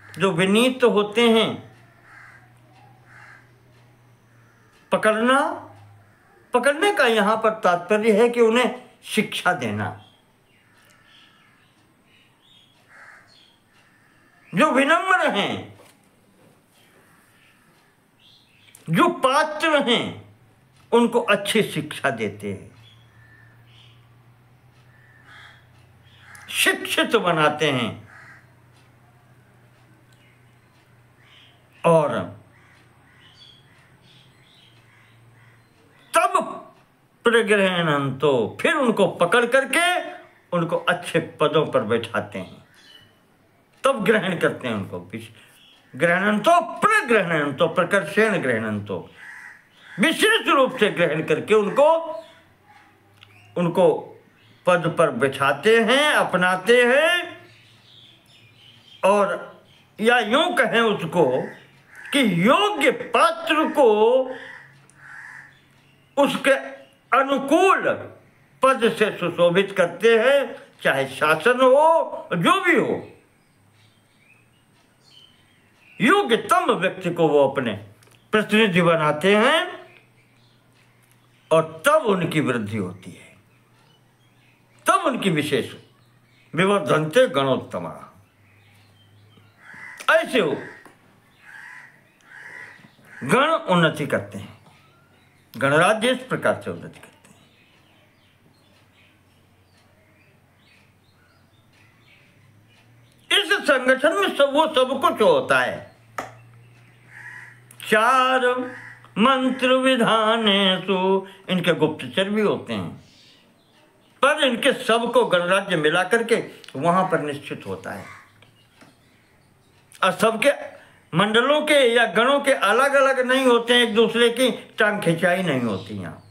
जो विनीत होते हैं, पकड़ने का यहां पर तात्पर्य है कि उन्हें शिक्षा देना। जो विनम्र हैं, जो पात्र हैं, उनको अच्छी शिक्षा देते हैं, शिक्षित बनाते हैं। और तब प्रग्रहणन्तो, फिर उनको पकड़ करके उनको अच्छे पदों पर बैठाते हैं, तब ग्रहण करते हैं उनको। ग्रहणन्तो प्रग्रहणन्तो प्रकर्षेण ग्रहणन्तो, विशेष रूप से ग्रहण करके उनको पद पर बिठाते हैं, अपनाते हैं। और या यूं कहें उसको कि योग्य पात्र को उसके अनुकूल पद से सुशोभित करते हैं, चाहे शासन हो, जो भी हो। योग्यतम व्यक्ति को वो अपने प्रतिनिधि बनाते हैं और तब उनकी वृद्धि होती है, तब उनकी विशेष विवर्धन्ते गणोत्तमा। ऐसे हो गण उन्नति करते हैं, गणराज्य इस प्रकार से उन्नति करते हैं। इस संगठन में सब कुछ होता है। चार मंत्र विधानेषु, इनके गुप्तचर भी होते हैं, पर इनके सबको गणराज्य मिला करके वहां पर निश्चित होता है। और सबके मंडलों के या गणों के अलग अलग नहीं होते हैं, एक दूसरे की टांग खिंचाई नहीं होती यहाँ।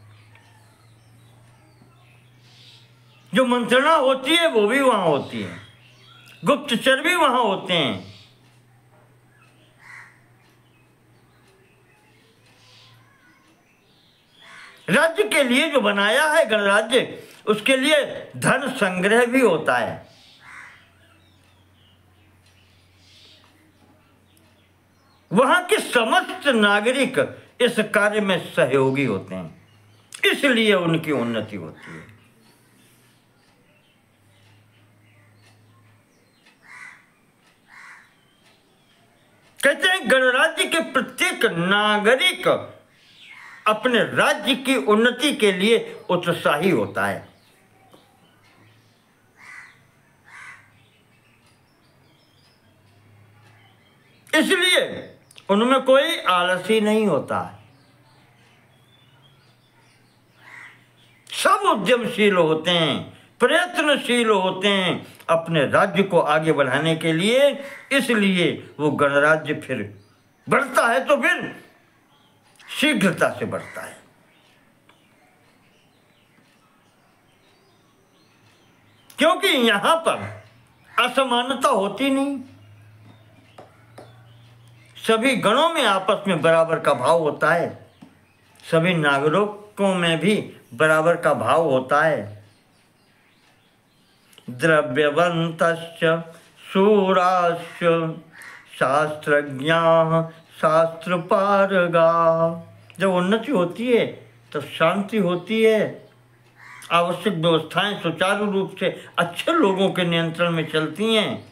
जो मंत्रणा होती है वो भी वहां होती है, गुप्तचर भी वहां होते हैं। राज्य के लिए जो बनाया है गणराज्य, उसके लिए धन संग्रह भी होता है। वहां के समस्त नागरिक इस कार्य में सहयोगी होते हैं, इसलिए उनकी उन्नति होती है। कहते हैं गणराज्य के प्रत्येक नागरिक अपने राज्य की उन्नति के लिए उत्साही होता है। इसलिए उनमें कोई आलसी नहीं होता, सब उद्यमशील होते हैं, प्रयत्नशील होते हैं अपने राज्य को आगे बढ़ाने के लिए। इसलिए वो गणराज्य फिर बढ़ता है तो फिर शीघ्रता से बढ़ता है। क्योंकि यहां पर असमानता होती नहीं, सभी गणों में आपस में बराबर का भाव होता है, सभी नागरिकों में भी बराबर का भाव होता है। द्रव्यवन्तश्च शूराश्च शास्त्रज्ञाः शास्त्रपारगाः। जब उन्नति होती है तब शांति होती है, आवश्यक व्यवस्थाएं सुचारू रूप से अच्छे लोगों के नियंत्रण में चलती हैं,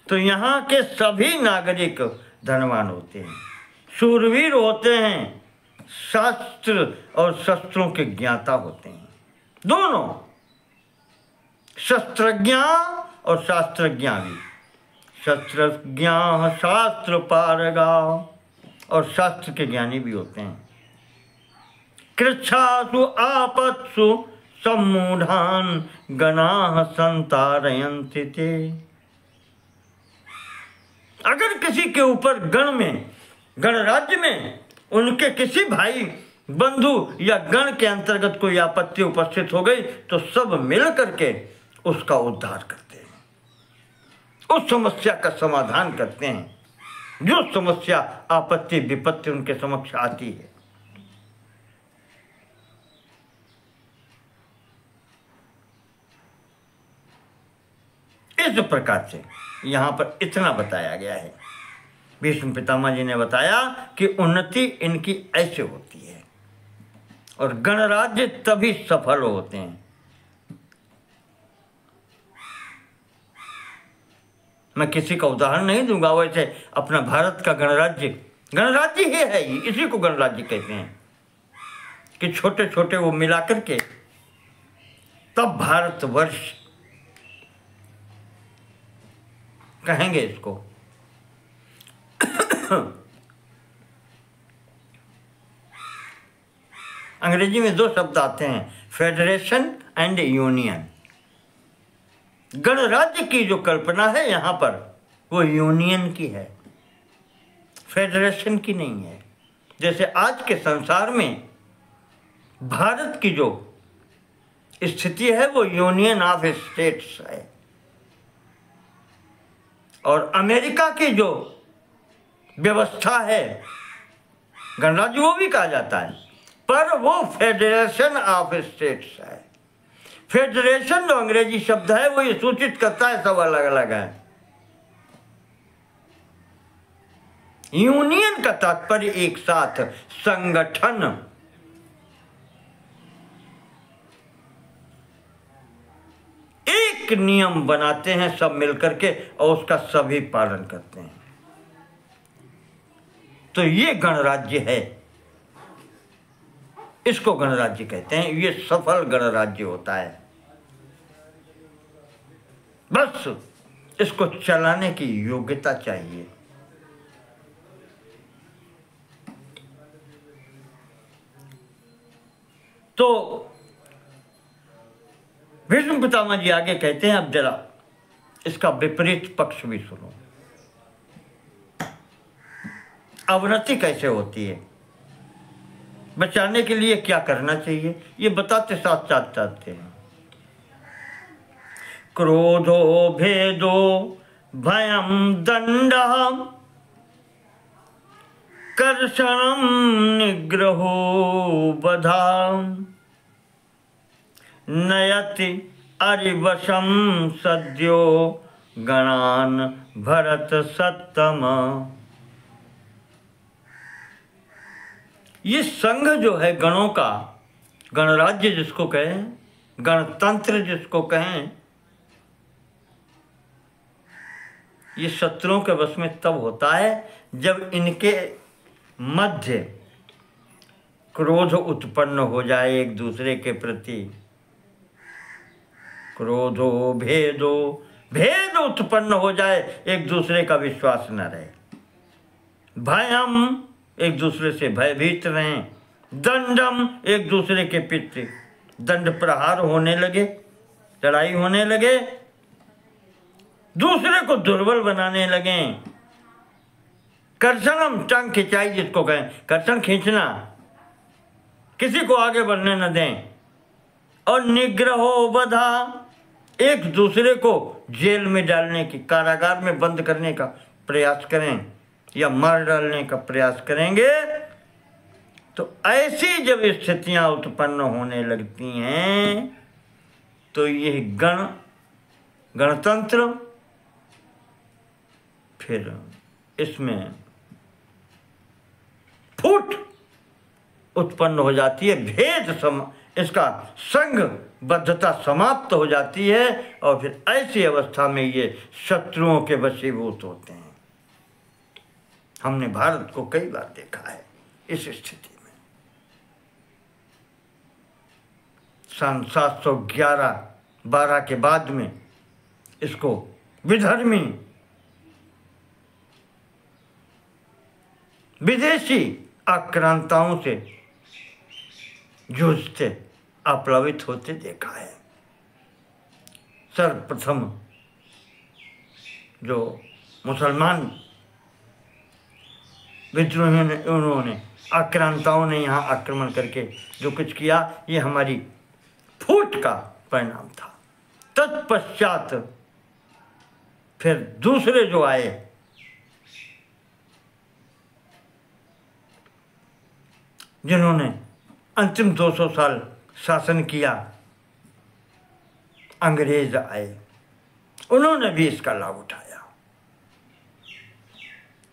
तो यहाँ के सभी नागरिक धनवान होते हैं, शूरवीर होते हैं, शास्त्र और शस्त्रों के ज्ञाता होते हैं। दोनों शस्त्रज्ञ और शास्त्रज्ञ भी, शस्त्रज्ञ शास्त्र पारगा, और शास्त्र के ज्ञानी भी होते हैं। कृच्छासु आपत्सु सम्मूढ़ान गणाः संतारयन्ति ते। अगर किसी के ऊपर गण में, गणराज्य में उनके किसी भाई बंधु या गण के अंतर्गत कोई आपत्ति उपस्थित हो गई तो सब मिल करके उसका उद्धार करते हैं, उस समस्या का समाधान करते हैं, जो समस्या आपत्ति विपत्ति उनके समक्ष आती है। इस प्रकार से यहां पर इतना बताया गया है। भीष्म पितामह जी ने बताया कि उन्नति इनकी ऐसे होती है और गणराज्य तभी सफल होते हैं। मैं किसी का उदाहरण नहीं दूंगा, वैसे अपना भारत का गणराज्य गणराज्य ही है, इसी को गणराज्य कहते हैं कि छोटे छोटे वो मिला करके तब भारतवर्ष कहेंगे इसको। अंग्रेजी में दो शब्द आते हैं, फेडरेशन एंड यूनियन। गणराज्य की जो कल्पना है यहां पर वो यूनियन की है, फेडरेशन की नहीं है। जैसे आज के संसार में भारत की जो स्थिति है वो यूनियन ऑफ स्टेट्स है, और अमेरिका की जो व्यवस्था है गणराज्य वो भी कहा जाता है, पर वो फेडरेशन ऑफ स्टेट्स है। फेडरेशन जो अंग्रेजी शब्द है वो ये सूचित करता है सब अलग अलग है। यूनियन का तात्पर्य एक साथ, संगठन। एक नियम बनाते हैं सब मिलकर के और उसका सभी पालन करते हैं, तो ये गणराज्य है, इसको गणराज्य कहते हैं। ये सफल गणराज्य होता है। बस इसको चलाने की योग्यता चाहिए। तो भीष्म पितामह जी आगे कहते हैं, अब जरा इसका विपरीत पक्ष भी सुनो। अवनति कैसे होती है, बचाने के लिए क्या करना चाहिए, ये बताते साथ साथ चाहते हैं। क्रोधो भेदो भयम दंडः कर्षणम निग्रहो बधा नयति अरिवशम सद्यो गणान भरत सत्तम। ये संघ जो है गणों का, गणराज्य जिसको कहें, गणतंत्र जिसको कहें, ये शत्रुओं के वश में तब होता है जब इनके मध्य क्रोध उत्पन्न हो जाए एक दूसरे के प्रति। क्रोधो भेदो, भेद उत्पन्न हो जाए, एक दूसरे का विश्वास न रहे। भयम, एक दूसरे से भयभीत रहें। दंडम, एक दूसरे के पित्र दंड प्रहार होने लगे, लड़ाई होने लगे, दूसरे को दुर्बल बनाने लगे। कर्षणम, टांग खिंचाई जिसको कहें, कर्षण खींचना, किसी को आगे बढ़ने न दें। और निग्रहो बधा, एक दूसरे को जेल में डालने की, कारागार में बंद करने का प्रयास करें या मार डालने का प्रयास करेंगे। तो ऐसी जब स्थितियां उत्पन्न होने लगती हैं तो यह गणतंत्र फिर इसमें फूट उत्पन्न हो जाती है, इसका संघ बद्धता समाप्त हो जाती है और फिर ऐसी अवस्था में ये शत्रुओं के वशीभूत होते हैं। हमने भारत को कई बार देखा है इस स्थिति में। सन 711-12 के बाद में इसको विधर्मी विदेशी आक्रांताओं से जूझते, आप्लावित होते देखा है। सर्वप्रथम जो मुसलमान विद्रोहियों ने, उन्होंने, आक्रांताओं ने यहाँ आक्रमण करके जो कुछ किया, ये हमारी फूट का परिणाम था। तत्पश्चात फिर दूसरे जो आए, जिन्होंने अंतिम 200 साल शासन किया, अंग्रेज आए, उन्होंने भी इसका लाभ उठाया।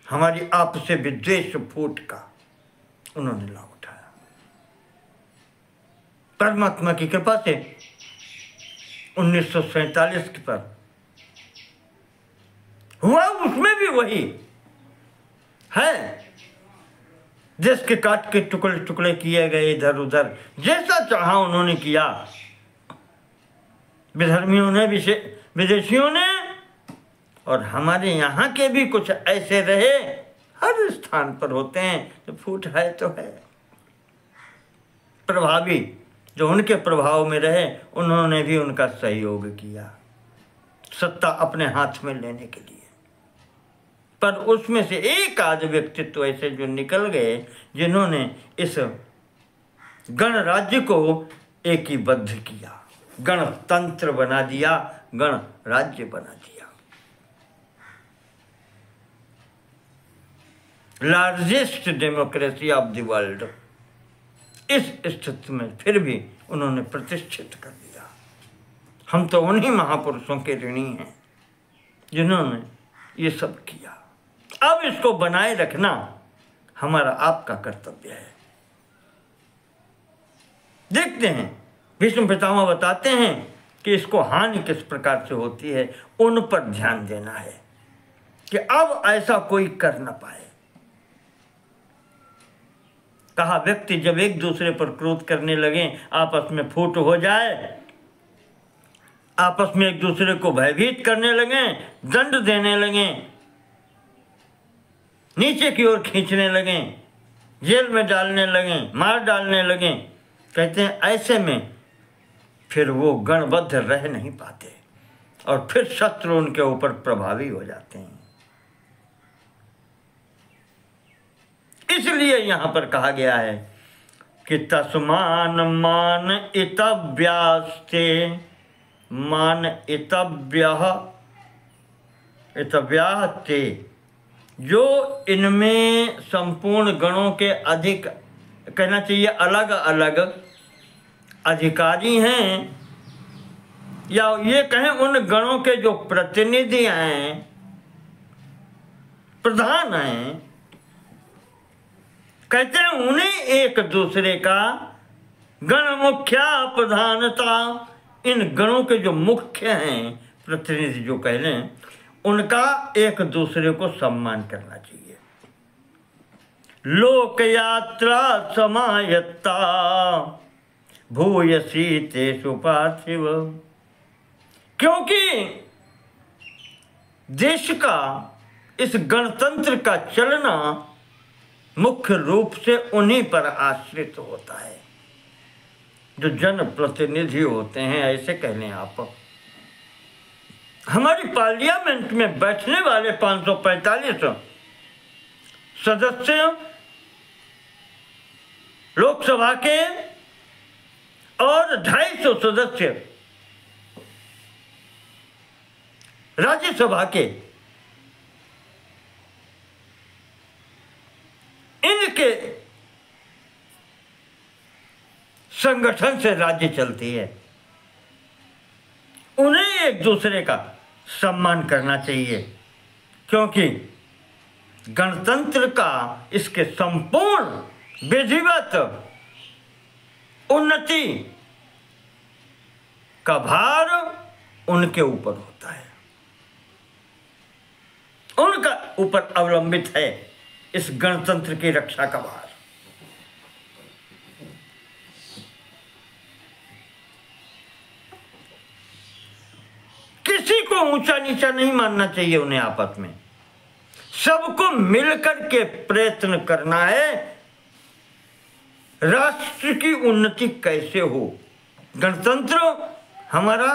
हमारी आपसे विद्वेष फूट का उन्होंने लाभ उठाया। परमात्मा की कृपा से 1947 पर हुआ, उसमें भी वही है। देश के काट के टुकड़े टुकड़े किए गए, इधर उधर जैसा चाहा उन्होंने किया। विधर्मियों ने, विदेशियों ने, और हमारे यहाँ के भी कुछ ऐसे रहे, हर स्थान पर होते हैं। तो फूट है तो है। प्रभावी जो उनके प्रभाव में रहे, उन्होंने भी उनका सहयोग किया सत्ता अपने हाथ में लेने के लिए। पर उसमें से एक आध व्यक्तित्व ऐसे जो निकल गए, जिन्होंने इस गणराज्य को एकीबद्ध किया, गणतंत्र बना दिया, गणराज्य बना दिया। Largest democracy of the world, इस स्थिति में फिर भी उन्होंने प्रतिष्ठित कर दिया। हम तो उन्हीं महापुरुषों के ऋणी हैं जिन्होंने ये सब किया। अब इसको बनाए रखना हमारा आपका कर्तव्य है। देखते हैं, भीष्म पितामह बताते हैं कि इसको हानि किस प्रकार से होती है, उन पर ध्यान देना है कि अब ऐसा कोई कर न पाए। कहा, व्यक्ति जब एक दूसरे पर क्रोध करने लगे, आपस में फूट हो जाए, आपस में एक दूसरे को भयभीत करने लगे, दंड देने लगे, नीचे की ओर खींचने लगे, जेल में डालने लगे, मार डालने लगे, कहते हैं ऐसे में फिर वो गणबद्ध रह नहीं पाते और फिर शत्रु उनके ऊपर प्रभावी हो जाते हैं। इसलिए यहां पर कहा गया है कि तस्मान मान इतव्यास्ते मान इतव्यः इतव्याः ते, जो इनमें संपूर्ण गणों के अधिक, कहना चाहिए अलग अलग अधिकारी हैं, या ये कहें उन गणों के जो प्रतिनिधि हैं, प्रधान हैं, कहते हैं उन्हें एक दूसरे का गण मुख्या प्रधानता, इन गणों के जो मुख्य हैं, प्रतिनिधि जो कह लें, उनका एक दूसरे को सम्मान करना चाहिए। लोक यात्रा समायत्ता भूयसी तेषु पार्थिव, क्योंकि देश का इस गणतंत्र का चलना मुख्य रूप से उन्हीं पर आश्रित होता है जो जनप्रतिनिधि होते हैं। ऐसे कह लें आप, हमारी पार्लियामेंट में बैठने वाले 545 सदस्य लोकसभा के और 250 सदस्य राज्यसभा के, इनके संगठन से राज्य चलती है। उन्हें एक दूसरे का सम्मान करना चाहिए, क्योंकि गणतंत्र का, इसके संपूर्ण विधिवत उन्नति का भार उनके ऊपर होता है, उनका ऊपर अवलंबित है इस गणतंत्र की रक्षा का भार। किसी को ऊंचा नीचा नहीं मानना चाहिए उन्हें, आपस में सबको मिलकर के प्रयत्न करना है राष्ट्र की उन्नति कैसे हो, गणतंत्र हमारा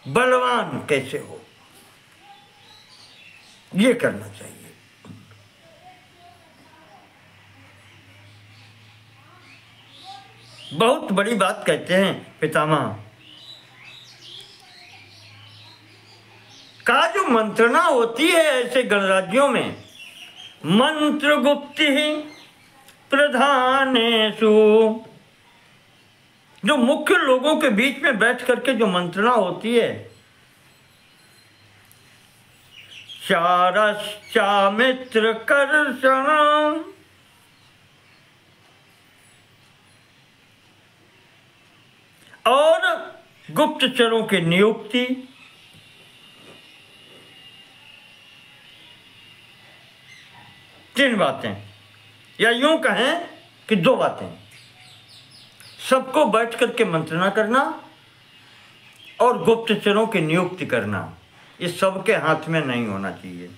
बलवान कैसे हो, ये करना चाहिए। बहुत बड़ी बात कहते हैं पितामह का, जो मंत्रणा होती है ऐसे गणराज्यों में, मंत्र गुप्ति प्रधानेषु, जो मुख्य लोगों के बीच में बैठ करके जो मंत्रणा होती है, चारश्चामित्र कर्षण, और गुप्तचरों की नियुक्ति, तीन बातें, या यूं कहें कि दो बातें, सबको बैठ करके मंत्रणा करना और गुप्तचरों की नियुक्ति करना, ये सबके हाथ में नहीं होना चाहिए।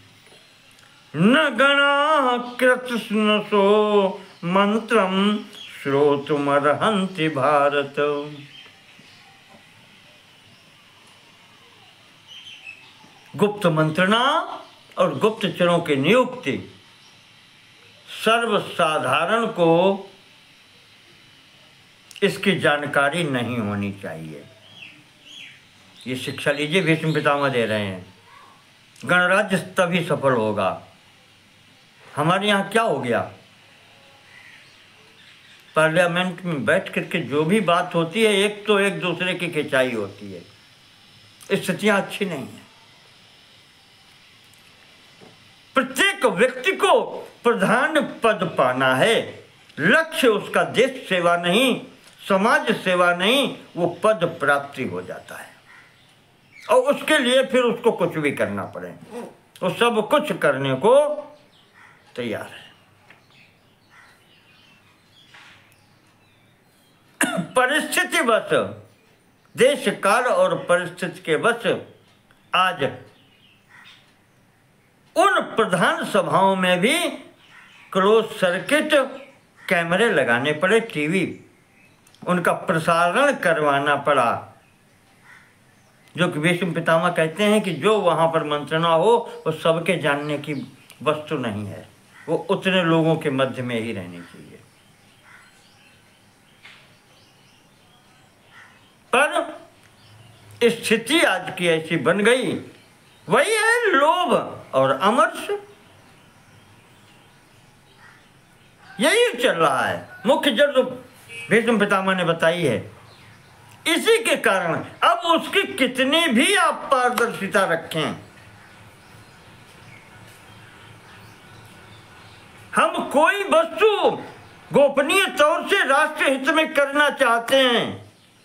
न गणा कृतस्नसो मंत्रम श्रोतुमर्हन्ति भारत, गुप्त मंत्रणा और गुप्तचरों की नियुक्ति सर्वसाधारण को इसकी जानकारी नहीं होनी चाहिए। ये शिक्षा लीजिए, भीष्म पितामह दे रहे हैं। गणराज्य तभी सफल होगा। हमारे यहाँ क्या हो गया, पार्लियामेंट में बैठ करके जो भी बात होती है, एक तो एक दूसरे की खिंचाई होती है। स्थितियाँ अच्छी नहीं है। प्रत्येक व्यक्ति को प्रधान पद पाना है, लक्ष्य उसका देश सेवा नहीं, समाज सेवा नहीं, वो पद प्राप्ति हो जाता है और उसके लिए फिर उसको कुछ भी करना पड़े, वो सब कुछ करने को तैयार है। परिस्थिति बस, देश काल और परिस्थिति के बस आज उन प्रधान सभाओं में भी क्लोज सर्किट कैमरे लगाने पड़े, टीवी, उनका प्रसारण करवाना पड़ा, जो कि भीष्म पितामह कहते हैं कि जो वहाँ पर मंत्रणा हो वो सबके जानने की वस्तु नहीं है, वो उतने लोगों के मध्य में ही रहनी चाहिए। पर स्थिति आज की ऐसी बन गई, वही है लोभ और अमर्ष। यही चल रहा है। मुख्य जड़ जो भीष्म पितामह ने बताई है, इसी के कारण अब उसकी कितनी भी आप पारदर्शिता रखें, हम कोई वस्तु गोपनीय तौर से राष्ट्र हित में करना चाहते हैं,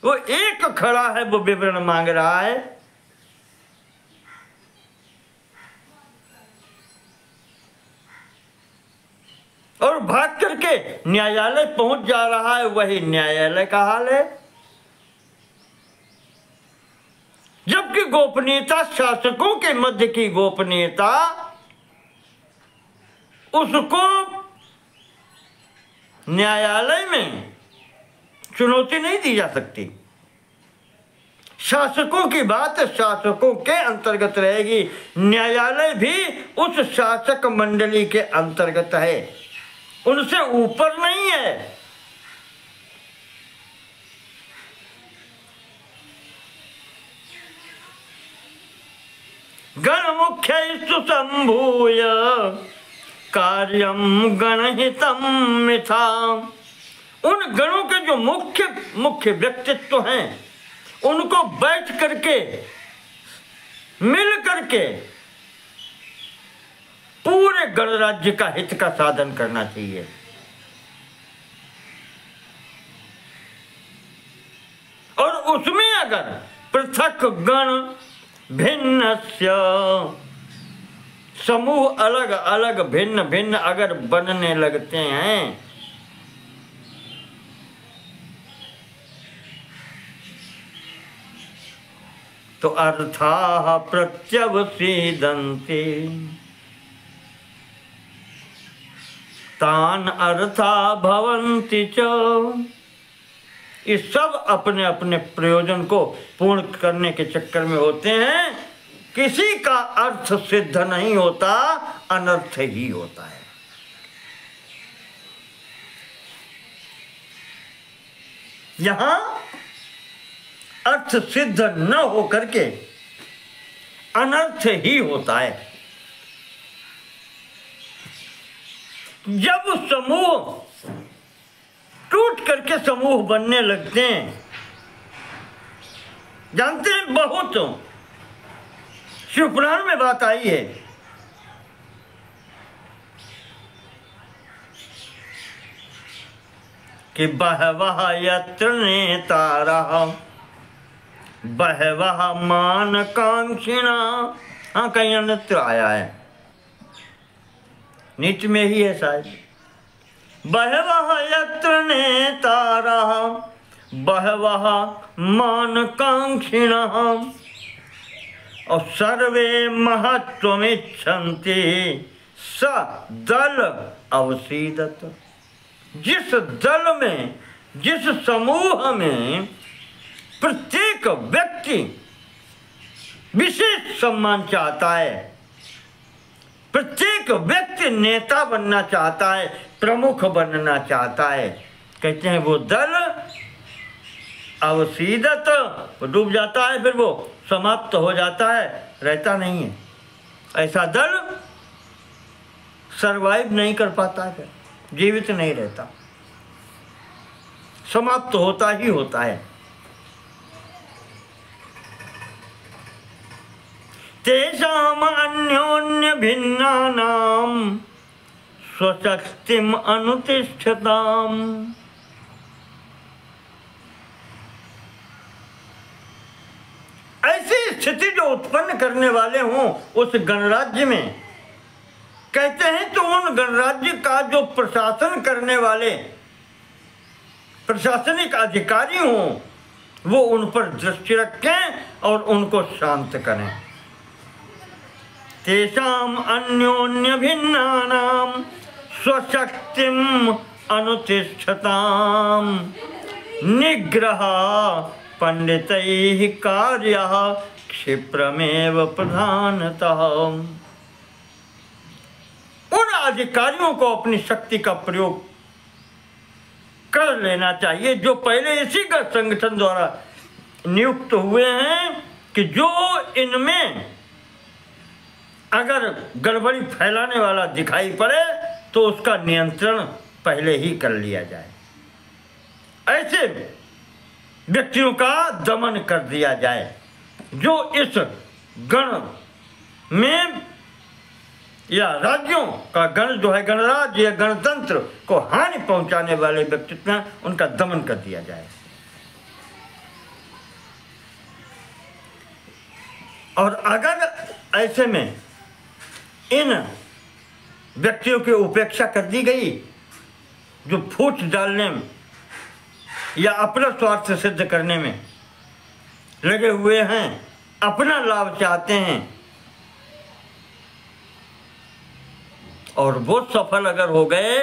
वो एक खड़ा है, वो विवरण मांग रहा है। और भाग करके न्यायालय पहुंच जा रहा है, वही न्यायालय का हाल है। जबकि गोपनीयता, शासकों के मध्य की गोपनीयता, उसको न्यायालय में चुनौती नहीं दी जा सकती। शासकों की बात शासकों के अंतर्गत रहेगी, न्यायालय भी उस शासक मंडली के अंतर्गत है, उनसे ऊपर नहीं है। गण मुख्यस्तु संभूय कार्यम गणहितम मिथा। उन गणों के जो मुख्य व्यक्तित्व हैं, उनको बैठ करके मिल करके पूरे गणराज्य का हित का साधन करना चाहिए। और उसमें अगर पृथक गण भिन्नस्य, समूह अलग अलग भिन्न भिन्न अगर बनने लगते हैं, तो अर्थाः प्रत्यवसीदन्ति, तान अर्था भवन्ति च। ये सब अपने अपने प्रयोजन को पूर्ण करने के चक्कर में होते हैं, किसी का अर्थ सिद्ध नहीं होता, अनर्थ ही होता है। यहां अर्थ सिद्ध न हो करके अनर्थ ही होता है। जब समूह टूट करके समूह बनने लगते हैं, जानते हैं बहुत शिवपुराण में बात आई है कि बहवः यत्र नेतारः बहवः मानकांक्षिणा। हाँ, कहीं अन्यत्र आया है, नीच में ही है शायद। बहवः यत्र नेतारः बहवः मानकांक्षिणः और सर्वे महत्वमिच्छन्ति स दल अवसीदत। जिस दल में, जिस समूह में प्रत्येक व्यक्ति विशेष सम्मान चाहता है, प्रत्येक व्यक्ति नेता बनना चाहता है, प्रमुख बनना चाहता है, कहते हैं वो दल अवसीदत, डूब जाता है, फिर वो समाप्त हो जाता है, रहता नहीं है। ऐसा दल सरवाइव नहीं कर पाता है, जीवित नहीं रहता, समाप्त होता ही होता है। तेषाम अन्योन्य भिन्नानां स्वशक्तिम अनुतिष्ठताम्। ऐसी स्थिति जो उत्पन्न करने वाले हों उस गणराज्य में, कहते हैं तो उन गणराज्य का जो प्रशासन करने वाले प्रशासनिक अधिकारी हों, वो उन पर दृष्टि रखें और उनको शांत करें। तेषाम अन्योन्य भिन्नानां स्वशक्तिम अनुतिष्ठताम् निग्रह पंडितैः कार्यः क्षिप्रमेव प्रधानतः। उन अधिकारियों को अपनी शक्ति का प्रयोग कर लेना चाहिए जो पहले इसी का संगठन द्वारा नियुक्त हुए हैं कि जो इनमें अगर गड़बड़ी फैलाने वाला दिखाई पड़े तो उसका नियंत्रण पहले ही कर लिया जाए, ऐसे व्यक्तियों का दमन कर दिया जाए जो इस गण में या राज्यों का गण जो है गणराज्य या गणतंत्र को हानि पहुंचाने वाले व्यक्तित्व हैं, उनका दमन कर दिया जाए। और अगर ऐसे में इन व्यक्तियों की उपेक्षा कर दी गई जो फूट डालने में या अपना स्वार्थ सिद्ध करने में लगे हुए हैं, अपना लाभ चाहते हैं, और वो सफल अगर हो गए,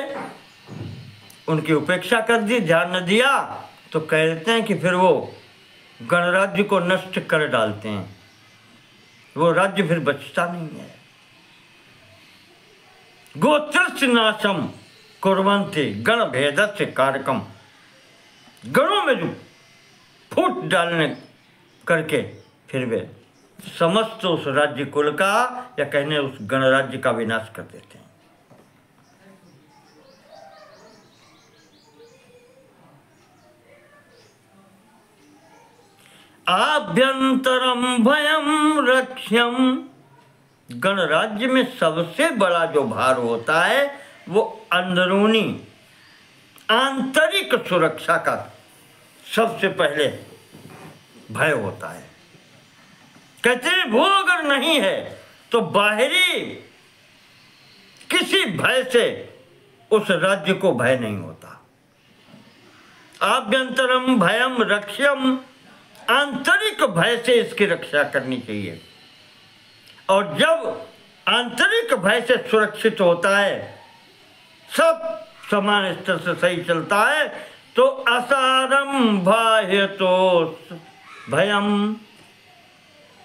उनकी उपेक्षा कर दी, ध्यान न दिया, तो कहते हैं कि फिर वो गणराज्य को नष्ट कर डालते हैं, वो राज्य फिर बचता नहीं है। गोत्रस्य नाशम कुर्वन्ति गण भेदस्य कारकम, गणों में जो फूट डालने करके फिर वे समस्त उस राज्य कुल का या कहने उस गणराज्य का विनाश कर देते हैं। आभ्यंतरम भयम रक्ष्यम, गणराज्य में सबसे बड़ा जो भार होता है वो अंदरूनी आंतरिक सुरक्षा का सबसे पहले भय होता है। कहते हैं वो अगर नहीं है तो बाहरी किसी भय से उस राज्य को भय नहीं होता। आभ्यंतरम भयम रक्ष्यम, आंतरिक भय से इसकी रक्षा करनी चाहिए। और जब आंतरिक भय से सुरक्षित होता है, सब समान स्तर से सही चलता है, तो असारम बाह्य तो भयम,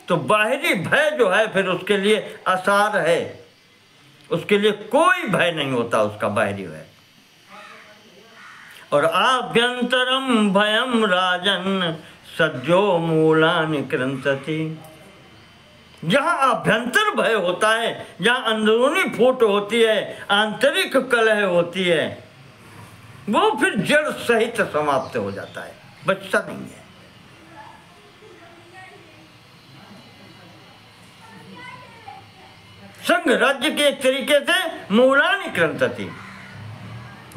तो बाहरी भय जो है फिर उसके लिए असार है, उसके लिए कोई भय नहीं होता उसका बाहरी भय। और आभ्यंतरम भयम राजन सज्जो मूलानि कृंतति, जहाँ आभ्यंतर भय होता है, जहाँ अंदरूनी फूट होती है, आंतरिक कलह होती है, वो फिर जड़ सहित समाप्त हो जाता है, बचता नहीं है। संघ राज्य के एक तरीके से मूलानि कृंतति,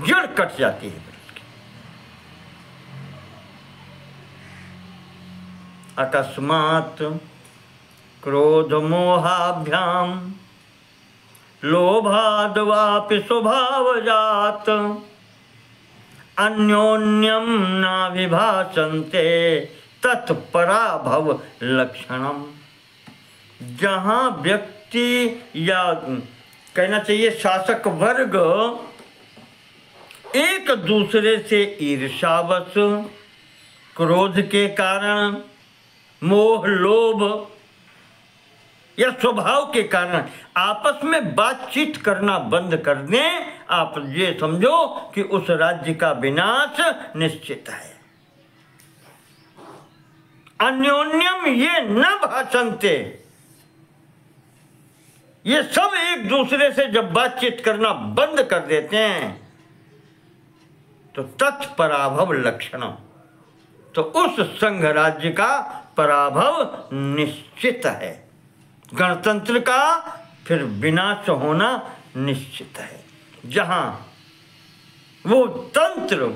जड़ कट जाती है। अकस्मात् क्रोध मोहाभ्याम लोभाद् वापि स्वभावजात् अन्योन्यम नाभिभाषन्ते तत्पराभव लक्षणम, जहाँ व्यक्ति या कहना चाहिए शासक वर्ग एक दूसरे से ईर्ष्यावश, क्रोध के कारण, मोह लोभ या स्वभाव के कारण आपस में बातचीत करना बंद कर दें, आप ये समझो कि उस राज्य का विनाश निश्चित है। अन्योन्यम ये न भाषन्ते, ये सब एक दूसरे से जब बातचीत करना बंद कर देते हैं तो तत्पराभव लक्षणम, तो उस संघ राज्य का पराभव निश्चित है, गणतंत्र का फिर विनाश होना निश्चित है। जहां वो तंत्र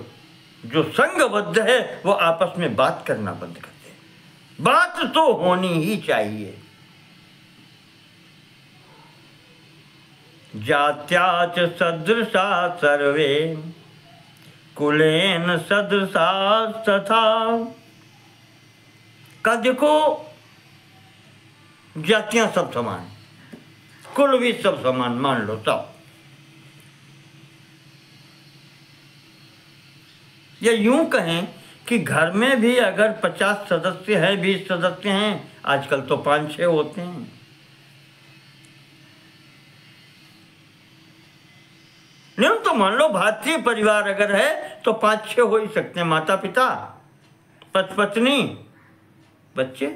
जो संघबद्ध है वो आपस में बात करना बंद कर दे, बात तो होनी ही चाहिए। जात्याच सदृशा सर्वे कुलेन सदृशा तथा, का देखो जातियां सब समान, कुल भी सब समान मान लो सब, या यूं कहें कि घर में भी अगर 50 सदस्य हैं, 20 सदस्य हैं, आजकल तो 5-6 होते हैं, नहीं तो मान लो भारतीय परिवार अगर है तो 5-6 हो ही सकते हैं, माता पिता, पति पत्नी बच्चे,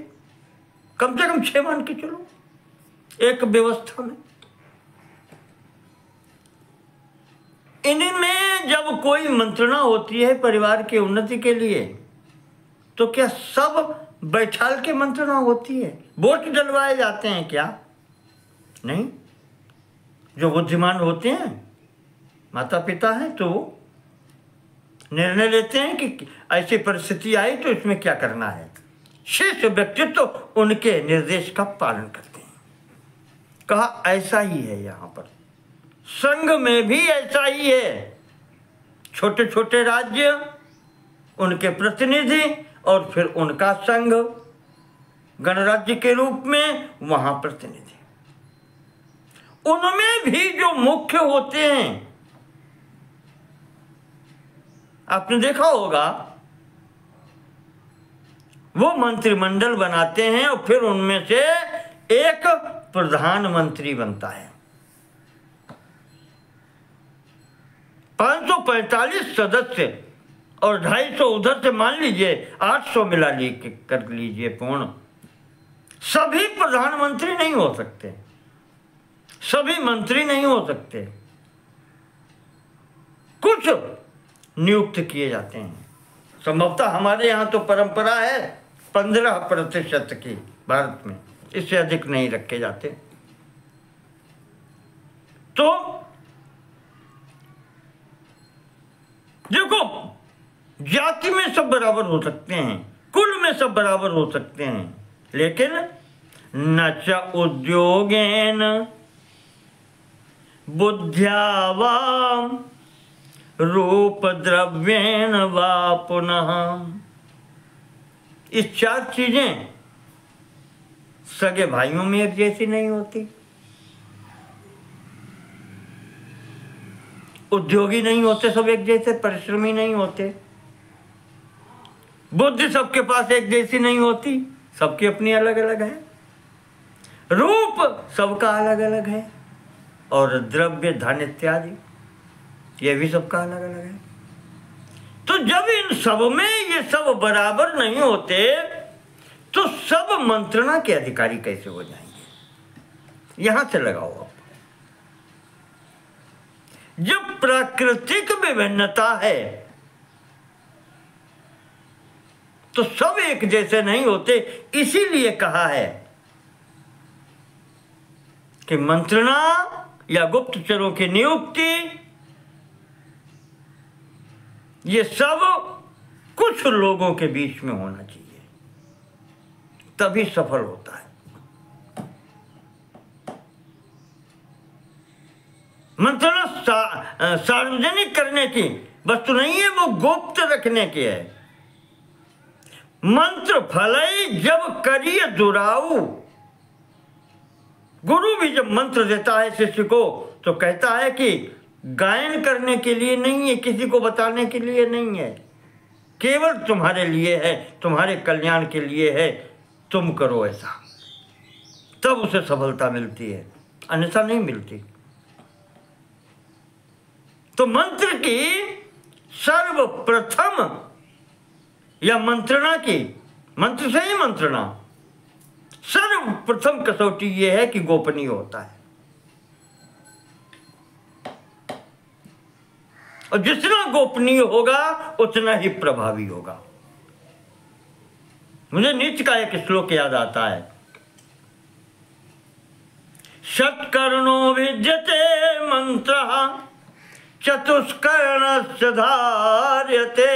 कम से कम 6 मान के चलो एक व्यवस्था में। इनमें जब कोई मंत्रणा होती है परिवार की उन्नति के लिए, तो क्या सब बैठाल के मंत्रणा होती है? वोट डलवाए जाते हैं क्या? नहीं। जो बुद्धिमान होते हैं, माता पिता हैं, तो वो निर्णय लेते हैं कि ऐसी परिस्थिति आई तो इसमें क्या करना है। शेष व्यक्तित्व तो उनके निर्देश का पालन करते हैं। कहा ऐसा ही है यहाँ पर, संघ में भी ऐसा ही है। छोटे छोटे राज्य, उनके प्रतिनिधि और फिर उनका संघ गणराज्य के रूप में, वहां प्रतिनिधि। उनमें भी जो मुख्य होते हैं, आपने देखा होगा, वो मंत्रिमंडल बनाते हैं और फिर उनमें से एक प्रधानमंत्री बनता है। 545 सदस्य और 250 उधर से मान लीजिए 800 मिला कर लीजिए पूर्ण। सभी प्रधानमंत्री नहीं हो सकते, सभी मंत्री नहीं हो सकते, कुछ नियुक्त किए जाते हैं। संभवतः हमारे यहाँ तो परंपरा है 15% की, भारत में इससे अधिक नहीं रखे जाते। तो देखो, जाति में सब बराबर हो सकते हैं, कुल में सब बराबर हो सकते हैं, लेकिन न च उद्योगेन बुद्ध्या वा रूप द्रव्येण वा पुनः। इस 4 चीजें सगे भाइयों में एक जैसी नहीं होती। उद्योगी नहीं होते सब एक जैसे, परिश्रमी नहीं होते। बुद्धि सबके पास एक जैसी नहीं होती, सबकी अपनी अलग अलग है। रूप सबका अलग अलग है, और द्रव्य धन इत्यादि ये भी सबका अलग अलग है। तो जब इन सब में ये सब बराबर नहीं होते, तो सब मंत्रणा के अधिकारी कैसे हो जाएंगे? यहां से लगाओ आप। जब प्राकृतिक विभिन्नता है तो सब एक जैसे नहीं होते। इसीलिए कहा है कि मंत्रणा या गुप्तचरों की नियुक्ति, ये सब कुछ लोगों के बीच में होना चाहिए, तभी सफल होता है। मंत्रणा सार्वजनिक करने की वस्तु नहीं है, वो गुप्त रखने की है। मंत्र फलई जब करिए दुराऊ। गुरु भी जब मंत्र देता है शिष्य को, तो कहता है कि गायन करने के लिए नहीं है, किसी को बताने के लिए नहीं है, केवल तुम्हारे लिए है, तुम्हारे कल्याण के लिए है, तुम करो ऐसा, तब उसे सफलता मिलती है, अन्यथा नहीं मिलती। तो मंत्र की सर्वप्रथम या मंत्रणा की, मंत्र से ही मंत्रणा, सर्वप्रथम कसौटी यह है कि गोपनीय होता है। और जितना गोपनीय होगा उतना ही प्रभावी होगा। मुझे नीच का एक श्लोक याद आता है, षट्कर्णो विद्यते मंत्रः चतुष्कर्णस्य धार्यते।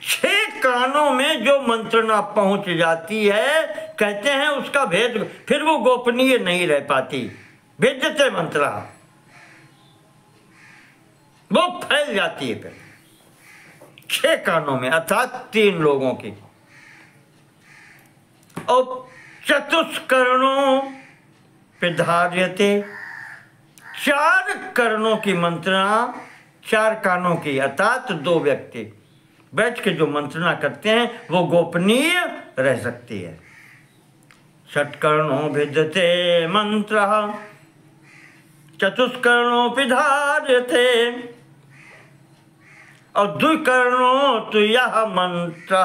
6 कानों में जो मंत्रणा पहुंच जाती है, कहते हैं उसका भेद फिर वो गोपनीय नहीं रह पाती। भेद्यते मंत्रा, वो फैल जाती है फिर 6 कानों में, अर्थात 3 लोगों की। और चतुष्कर्णों पे धार्यते, 4 कर्णों की मंत्रणा 4 कानों की, अर्थात 2 व्यक्ति बैठ के जो मंत्रणा करते हैं वो गोपनीय रह सकती है। षट्कर्णों भिद्यते मंत्रः चतुष्कर्णों धार्यते। और द्विकर्णो तो यह मंत्र।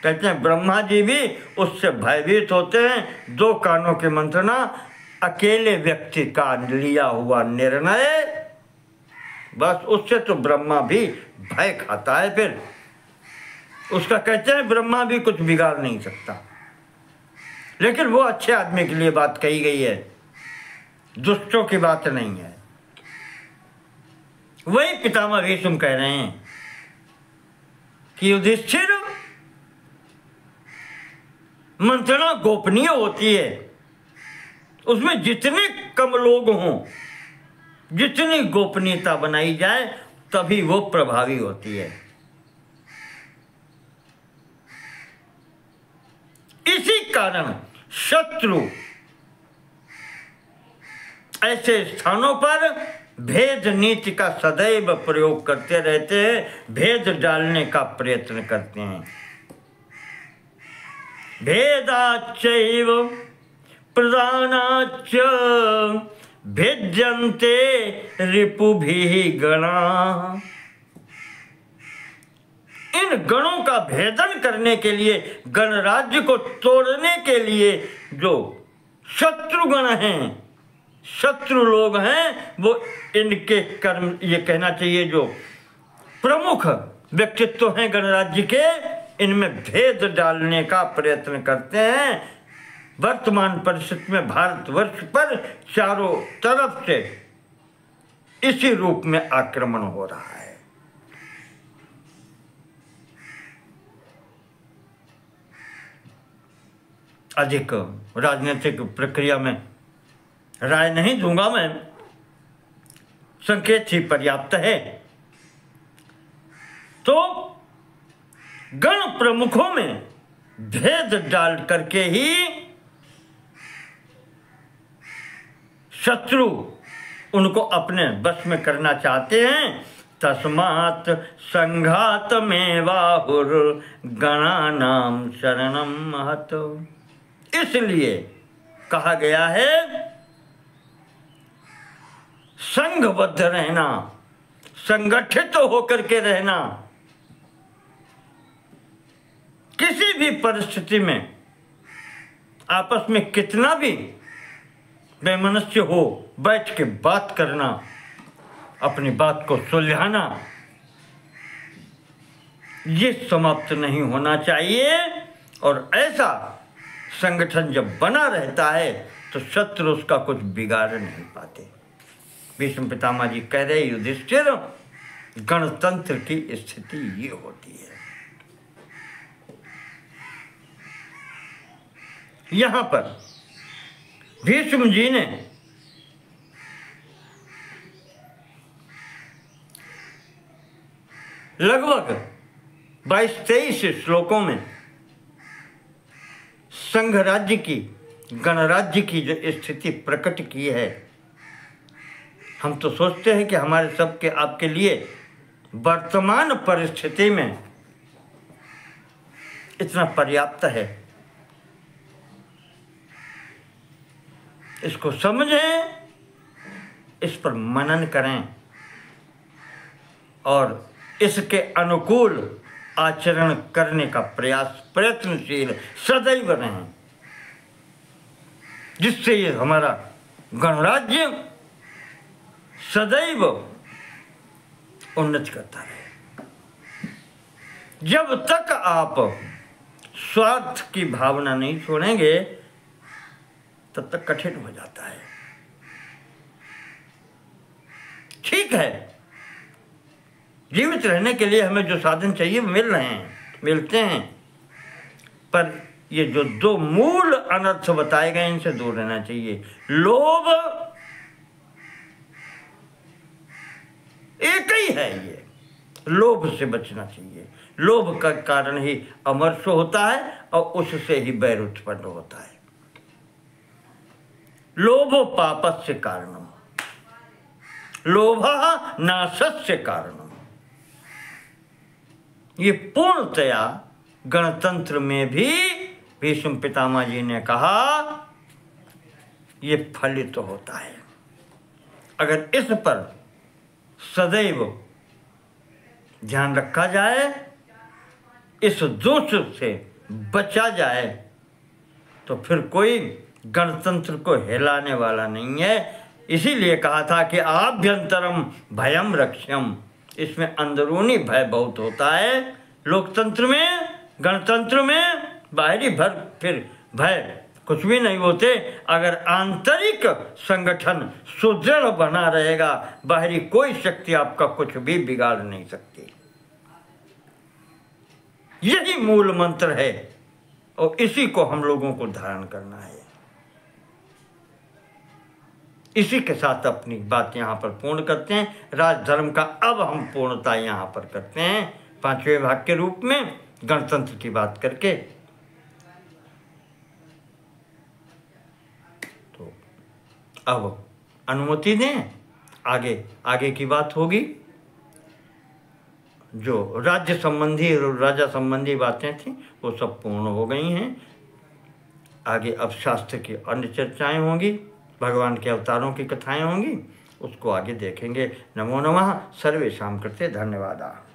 कहते हैं ब्रह्मा जी भी उससे भयभीत होते हैं। 2 कानों के मंत्रणा, अकेले व्यक्ति का लिया हुआ निर्णय, बस उससे तो ब्रह्मा भी भय खाता है। फिर उसका कहते हैं ब्रह्मा भी कुछ बिगाड़ नहीं सकता। लेकिन वो अच्छे आदमी के लिए बात कही गई है, दुष्टों की बात नहीं है। वही पितामह भीष्म कह रहे हैं कि युधिष्ठिर, मंत्रणा गोपनीय होती है, उसमें जितने कम लोग हों, जितनी गोपनीयता बनाई जाए तभी वो प्रभावी होती है। इसी कारण शत्रु ऐसे स्थानों पर भेद नीति का सदैव प्रयोग करते रहते हैं, भेद डालने का प्रयत्न करते हैं। भेदाच्चैव प्रधानाच्च भिद्यन्ते रिपुभिः गणा। इन गणों का भेदन करने के लिए, गणराज्य को तोड़ने के लिए जो शत्रुगण हैं, शत्रु लोग हैं, वो इनके कर्म, ये कहना चाहिए जो प्रमुख व्यक्तित्व हैं गणराज्य के, इनमें भेद डालने का प्रयत्न करते हैं। वर्तमान परिस्थिति में भारतवर्ष पर चारों तरफ से इसी रूप में आक्रमण हो रहा है। अधिक राजनीतिक प्रक्रिया में राय नहीं दूंगा मैं, संकेत ही पर्याप्त है। तो गण प्रमुखों में भेद डाल करके ही शत्रु उनको अपने बस में करना चाहते हैं। तस्मात् संघात में बाहुर गणानाम शरणम महत। इसलिए कहा गया है संघबद्ध रहना, संगठित होकर के रहना। किसी भी परिस्थिति में आपस में कितना भी वैमनस्य हो, बैठ के बात करना, अपनी बात को सुलझाना, ये समाप्त नहीं होना चाहिए। और ऐसा संगठन जब बना रहता है तो शत्रु उसका कुछ बिगाड़ नहीं पाते। भीष्म पितामह जी कह रहे युधिष्ठिर, गणतंत्र की स्थिति ये होती है। यहां पर भीष्म जी ने लगभग 22-23 श्लोकों में संघ राज्य की, गणराज्य की जो स्थिति प्रकट की है। हम तो सोचते हैं कि हमारे सबके आपके लिए वर्तमान परिस्थिति में इतना पर्याप्त है। इसको समझें, इस पर मनन करें और इसके अनुकूल आचरण करने का प्रयत्नशील सदैव रहें, जिससे ये हमारा गणराज्य सदैव उन्नति करता रहे। जब तक आप स्वार्थ की भावना नहीं छोड़ेंगे तब तक कठिन हो जाता है। ठीक है, जीवित रहने के लिए हमें जो साधन चाहिए मिल रहे हैं, मिलते हैं, पर ये जो 2 मूल अनर्थ बताए गए इनसे दूर रहना चाहिए। लोभ एक ही है, ये लोभ से बचना चाहिए। लोभ का कारण ही अमरत्व होता है और उससे ही बैर उत्पन्न होता है। लोभो पापस्य कारणम, लोभः नाशस्य कारणम। ये पूर्णतया गणतंत्र में भी भीष्म पितामह जी ने कहा ये फलित होता है। अगर इस पर सदैव ध्यान रखा जाए, इस दोष से बचा जाए, तो फिर कोई गणतंत्र को हिलाने वाला नहीं है। इसीलिए कहा था कि आभ्यंतरम भयम रक्ष्यम, इसमें अंदरूनी भय बहुत होता है लोकतंत्र में, गणतंत्र में। बाहरी फिर भय कुछ भी नहीं होते। अगर आंतरिक संगठन सुदृढ़ बना रहेगा, बाहरी कोई शक्ति आपका कुछ भी बिगाड़ नहीं सकती। यही मूल मंत्र है और इसी को हम लोगों को धारण करना है। इसी के साथ अपनी बात यहाँ पर पूर्ण करते हैं। राजधर्म का अब हम पूर्णता यहाँ पर करते हैं 5वें भाग के रूप में, गणतंत्र की बात करके। तो अब अनुमति दें, आगे की बात होगी। जो राज्य संबंधी और राजा संबंधी बातें थी वो सब पूर्ण हो गई हैं। आगे अब शास्त्र की अन्य चर्चाएं होंगी, भगवान के अवतारों की कथाएं होंगी, उसको आगे देखेंगे। नमो नमः। सर्वेषां कृते धन्यवादाः।